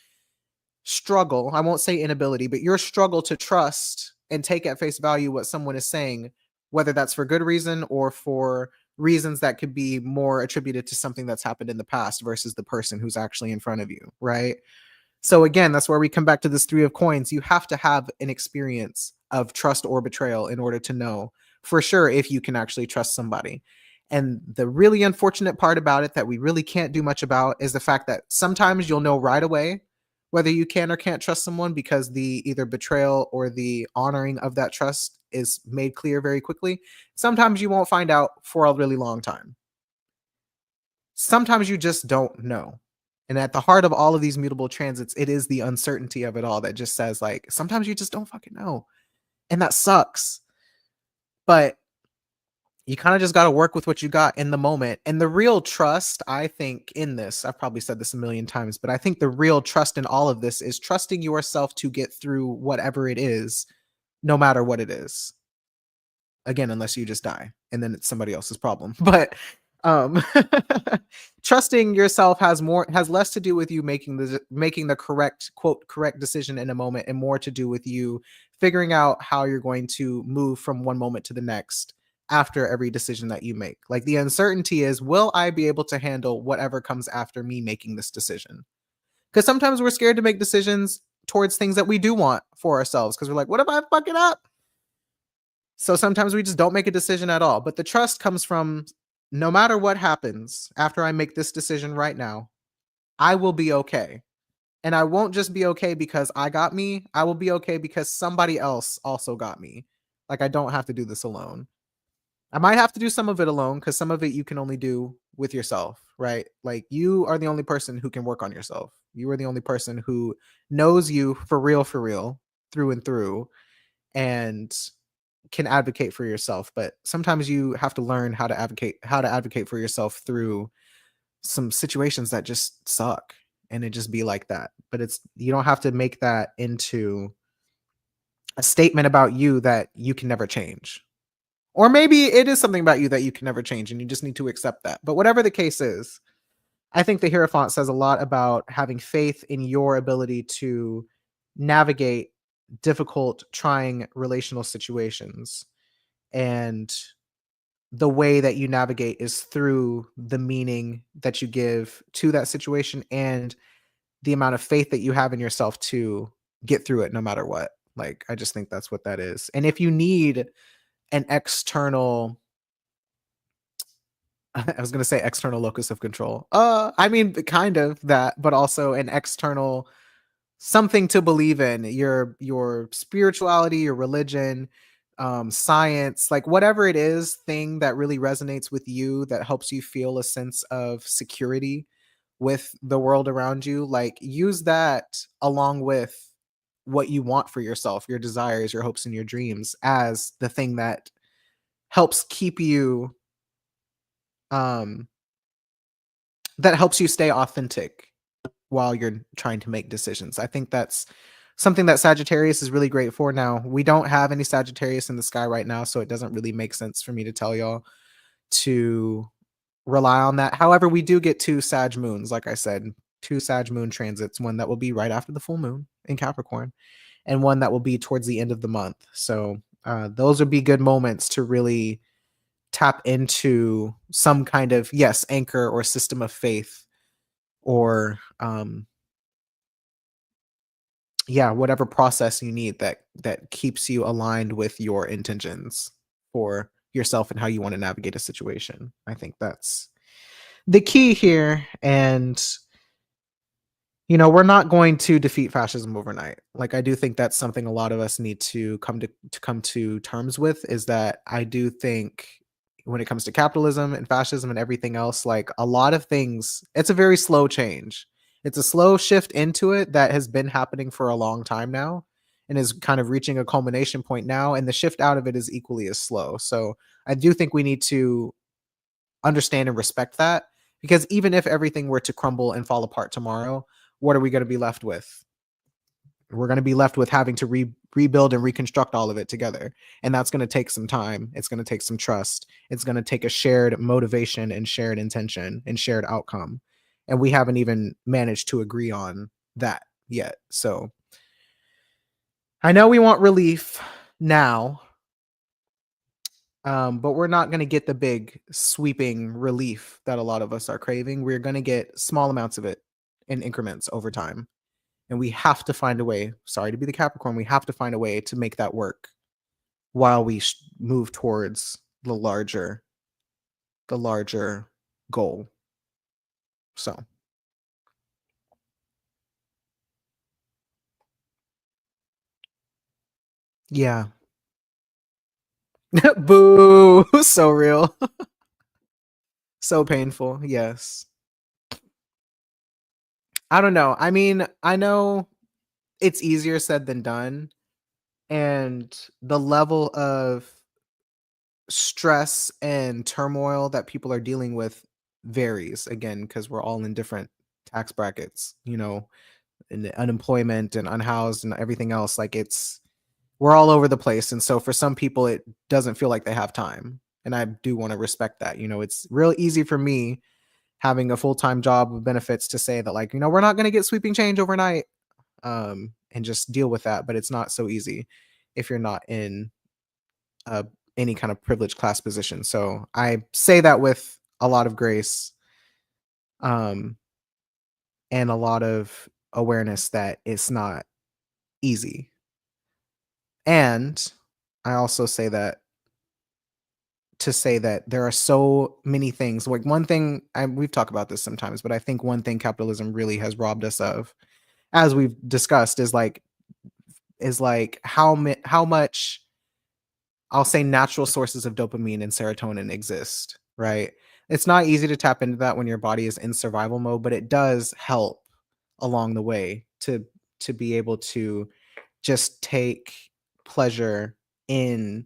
struggle. I won't say inability, but your struggle to trust and take at face value what someone is saying, whether that's for good reason or for reasons that could be more attributed to something that's happened in the past versus the person who's actually in front of you, right? So again, that's where we come back to this three of coins. You have to have an experience of trust or betrayal in order to know for sure if you can actually trust somebody. And the really unfortunate part about it that we really can't do much about is the fact that sometimes you'll know right away whether you can or can't trust someone because the either betrayal or the honoring of that trust is made clear very quickly. Sometimes you won't find out for a really long time. Sometimes you just don't know. And at the heart of all of these mutable transits, it is the uncertainty of it all that just says, like, sometimes you just don't fucking know. And that sucks. But you kind of just got to work with what you got in the moment. And the real trust, I think, in this, I've probably said this a million times, but I think the real trust in all of this is trusting yourself to get through whatever it is, no matter what it is. Again, unless you just die and then it's somebody else's problem. But um trusting yourself has less to do with you making the correct decision in a moment and more to do with you figuring out how you're going to move from one moment to the next after every decision that you make. Like the uncertainty is, will I be able to handle whatever comes after me making this decision? Because sometimes we're scared to make decisions towards things that we do want for ourselves because we're like, what if I fuck it up? So sometimes we just don't make a decision at all. But the trust comes from no matter what happens after I make this decision right now, I will be okay. And I won't just be okay because I got me. I will be okay because somebody else also got me. Like I don't have to do this alone. I might have to do some of it alone because some of it you can only do with yourself, right? Like you are the only person who can work on yourself. You are the only person who knows you for real, through and through, and can advocate for yourself. But sometimes you have to learn how to advocate for yourself through some situations that just suck and it just be like that. But it's you don't have to make that into a statement about you that you can never change. Or maybe it is something about you that you can never change and you just need to accept that. But whatever the case is, I think the Hierophant says a lot about having faith in your ability to navigate difficult, trying relational situations. And the way that you navigate is through the meaning that you give to that situation and the amount of faith that you have in yourself to get through it no matter what. Like, I just think that's what that is. And if you need an external, I was going to say external locus of control. I mean, kind of that, but also an external something to believe in, your spirituality, your religion, science, like whatever it is, thing that really resonates with you that helps you feel a sense of security with the world around you. Like use that along with what you want for yourself, your desires, your hopes, and your dreams as the thing that helps keep you um that helps you stay authentic while you're trying to make decisions. I think that's something that Sagittarius is really great for. Now, we don't have any Sagittarius in the sky right now, so it doesn't really make sense for me to tell y'all to rely on that. However, we do get two Sag moons, like I said, two Sag moon transits, one that will be right after the full moon in Capricorn and one that will be towards the end of the month. So those would be good moments to really tap into some kind of, yes, anchor or system of faith or yeah, whatever process you need that keeps you aligned with your intentions for yourself and how you want to navigate a situation. I think that's the key here. And we're not going to defeat fascism overnight. Like I do think that's something a lot of us need to come to terms with, is that I do think when it comes to capitalism and fascism and everything else, like a lot of things, it's a very slow change. It's a slow shift into it that has been happening for a long time now and is kind of reaching a culmination point now. And the shift out of it is equally as slow. So I do think we need to understand and respect that, because even if everything were to crumble and fall apart tomorrow, what are we going to be left with? We're going to be left with having to rebuild and reconstruct all of it together. And that's going to take some time. It's going to take some trust. It's going to take a shared motivation and shared intention and shared outcome. And we haven't even managed to agree on that yet. So I know we want relief now, but we're not going to get the big sweeping relief that a lot of us are craving. We're going to get small amounts of it in increments over time. And we have to find a way. Sorry to be the Capricorn. We have to find a way to make that work while we move towards the larger goal. So, yeah. Boo. So real. So painful. Yes. I don't know. I mean, I know it's easier said than done. And the level of stress and turmoil that people are dealing with varies again because we're all in different tax brackets, and unemployment and unhoused and everything else. Like we're all over the place. And so for some people, it doesn't feel like they have time. And I do want to respect that. It's real easy for me having a full-time job with benefits to say that, like, we're not going to get sweeping change overnight, and just deal with that. But it's not so easy if you're not in uh, any kind of privileged class position. So I say that with a lot of grace, um, and a lot of awareness that it's not easy. And I also say that to say that there are so many things. Like one thing, we've talked about this sometimes, but I think one thing capitalism really has robbed us of, as we've discussed, is like how much, I'll say, natural sources of dopamine and serotonin exist, right? It's not easy to tap into that when your body is in survival mode, but it does help along the way to be able to just take pleasure in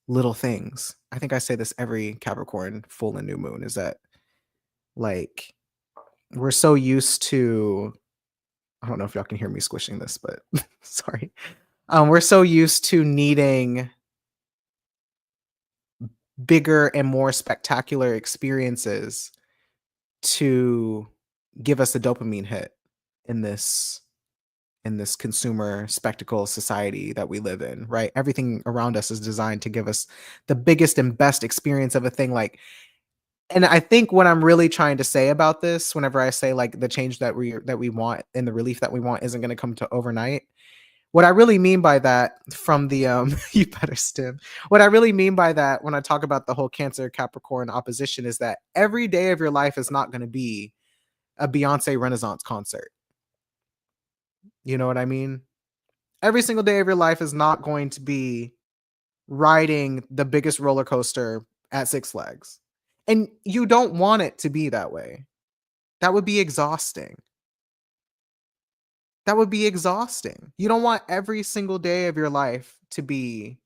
little things. I think I say this every Capricorn full and new moon, is that, like, we're so used to, I don't know if y'all can hear me squishing this, but sorry. We're so used to needing bigger and more spectacular experiences to give us a dopamine hit in this consumer spectacle society that we live in, right? Everything around us is designed to give us the biggest and best experience of a thing. Like, and I think what I'm really trying to say about this, whenever I say, like, the change that we want and the relief that we want isn't going to come to overnight, what I really mean by that, from the you better stim. What I really mean by that when I talk about the whole Cancer Capricorn opposition is that every day of your life is not going to be a Beyonce Renaissance concert. You know what I mean? Every single day of your life is not going to be riding the biggest roller coaster at Six Flags. And you don't want it to be that way. That would be exhausting. That would be exhausting. You don't want every single day of your life to be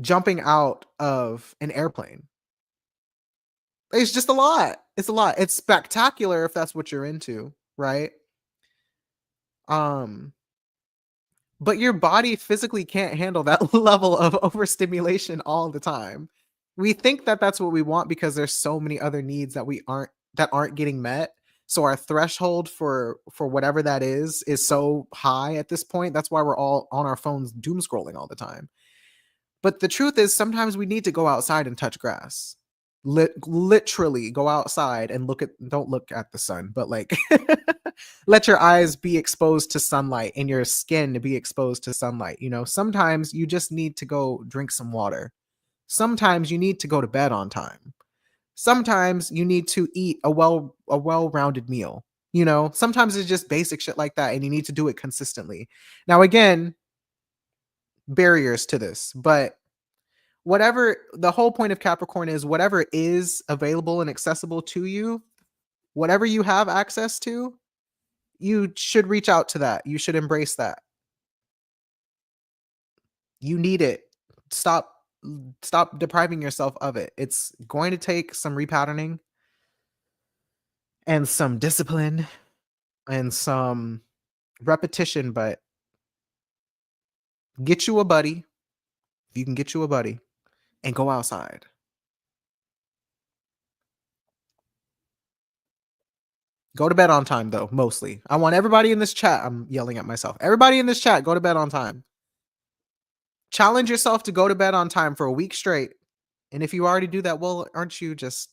jumping out of an airplane. It's just a lot. It's a lot. It's spectacular if that's what you're into, right? Um, but your body physically can't handle that level of overstimulation all the time. We think that that's what we want because there's so many other needs that aren't getting met. So our threshold for whatever that is so high at this point. That's why we're all on our phones doom scrolling all the time. But the truth is, sometimes we need to go outside and touch grass. Literally go outside and don't look at the sun, but, like, let your eyes be exposed to sunlight and your skin to be exposed to sunlight. Sometimes you just need to go drink some water. Sometimes you need to go to bed on time. Sometimes you need to eat a well-rounded meal. Sometimes it's just basic shit like that, and you need to do it consistently. Now, again, barriers to this, but whatever the whole point of Capricorn is, whatever is available and accessible to you, whatever you have access to, you should reach out to that. You should embrace that. You need it. Stop stop depriving yourself of it. It's going to take some repatterning and some discipline and some repetition, but Get you a buddy. If you can get you a buddy and go outside. Go to bed on time though, mostly. I want everybody in this chat. I'm yelling at myself. Everybody in this chat, go to bed on time. Challenge yourself to go to bed on time for a week straight. And if you already do that, well, aren't you just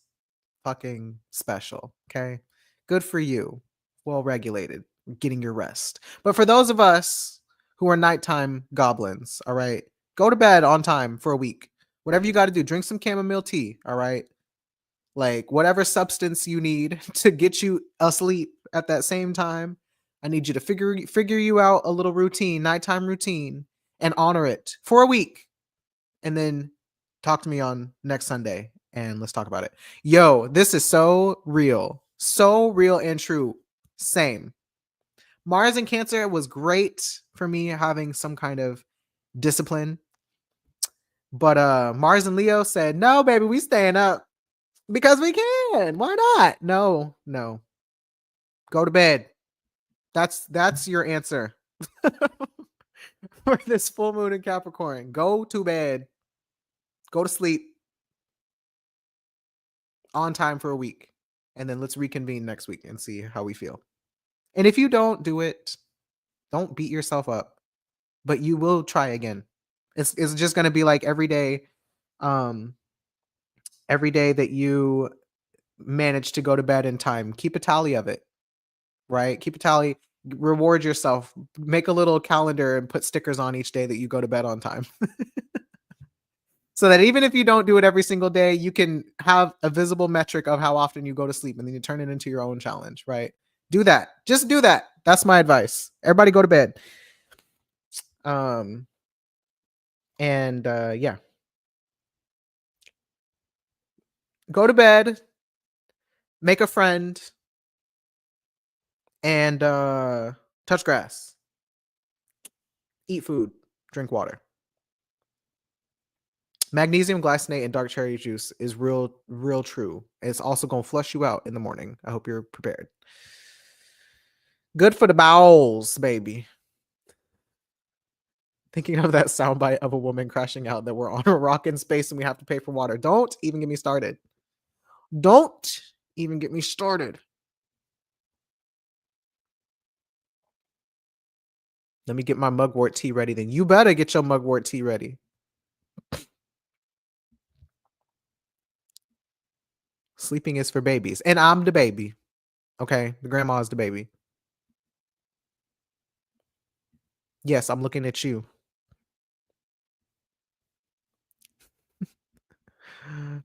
fucking special? Okay. Good for you. Well regulated, getting your rest. But for those of us who are nighttime goblins, all right, go to bed on time for a week. Whatever you got to do, drink some chamomile tea, all right? Like whatever substance you need to get you asleep at that same time. I need you to figure you out a little routine, nighttime routine, and honor it for a week. And then talk to me on next Sunday and let's talk about it. Yo, this is so real. So real and true. Same. Mars and Cancer was great for me having some kind of discipline. But Mars and Leo said, "No, baby, we staying up because we can. Why not? No, no. Go to bed." That's your answer for this full moon in Capricorn. Go to bed. Go to sleep on time for a week. And then let's reconvene next week and see how we feel. And if you don't do it, don't beat yourself up, but you will try again. It's just going to be like um every day that you manage to go to bed in time, keep a tally of it, right? Keep a tally, reward yourself, make a little calendar and put stickers on each day that you go to bed on time. So that even if you don't do it every single day, you can have a visible metric of how often you go to sleep and then you turn it into your own challenge, right? Do that. Just do that. That's my advice. Everybody go to bed. Um and yeah. Go to bed, make a friend, and touch grass. Eat food, drink water. Magnesium glycinate and dark cherry juice is real true. It's also going to flush you out in the morning. I hope you're prepared. Good for the bowels, baby. Thinking of that soundbite of a woman crashing out that we're on a rock in space and we have to pay for water. Don't even get me started. Don't even get me started. Let me get my mugwort tea ready then. You better get your mugwort tea ready. Sleeping is for babies. And I'm the baby. Okay? The grandma is the baby. Yes, I'm looking at you.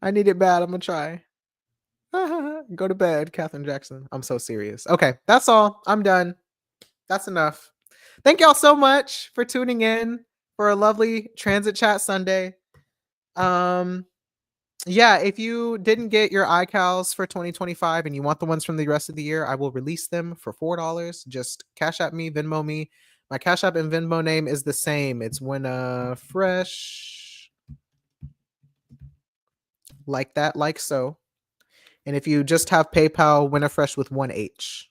I need it bad. I'm going to try. Go to bed, Catherine Jackson. I'm so serious. Okay, that's all. I'm done. That's enough. Thank y'all so much for tuning in for a lovely transit chat Sunday. Yeah, if you didn't get your iCals for 2025 and you want the ones from the rest of the year, I will release them for $4. Just Cash App me, Venmo me. My Cash App and Venmo name is the same. It's When Fresh. Like that, like so. And if you just have PayPal, Winterfresh with 1H.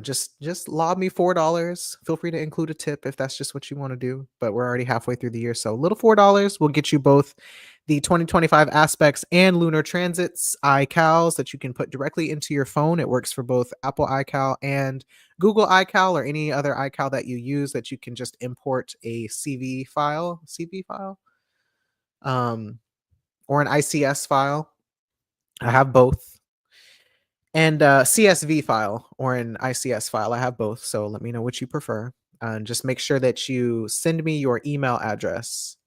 Just lob me $4. Feel free to include a tip if that's just what you want to do. But we're already halfway through the year, so little $4 will get you both the 2025 aspects and lunar transits iCals that you can put directly into your phone. It works for both Apple iCal and Google iCal or any other iCal that you use that you can just import a CV file, or an ICS file. I have both. And CSV file or an ICS file. I have both. So let me know what you prefer. And just make sure that you send me your email address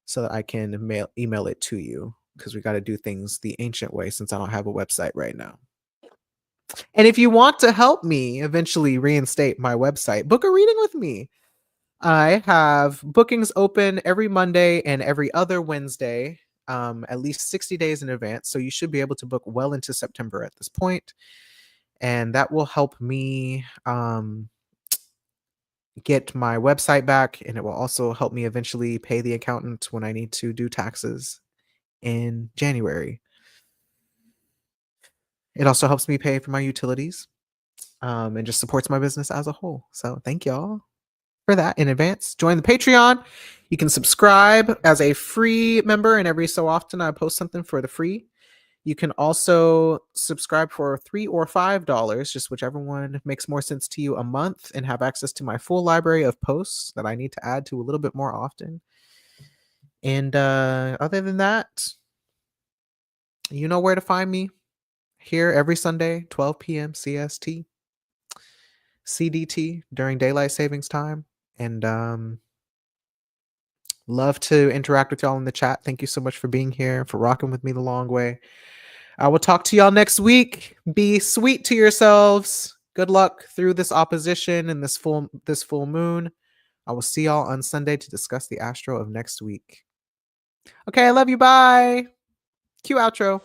so that I can email it to you, because we got to do things the ancient way since I don't have a website right now. And if you want to help me eventually reinstate my website, book a reading with me. I have bookings open every Monday and every other Wednesday, at least 60 days in advance. So you should be able to book well into September at this point. And that will help me get my website back. And it will also help me eventually pay the accountant when I need to do taxes in January. It also helps me pay for my utilities and just supports my business as a whole. So thank y'all. for that in advance. Join the Patreon. You can subscribe as a free member, and every so often I post something for the free. You can also subscribe for $3 or $5, just whichever one makes more sense to you, a month, and have access to my full library of posts that I need to add to a little bit more often. And other than that, you know where to find me. Here every Sunday, 12 p.m. CST, CDT during daylight savings time. And love to interact with y'all in the chat. Thank you so much for being here, for rocking with me the long way. I will talk to y'all next week. Be sweet to yourselves. Good luck through this opposition and this full moon. I will see y'all on Sunday to discuss the astro of next week. Okay, I love you. Bye. Cue outro.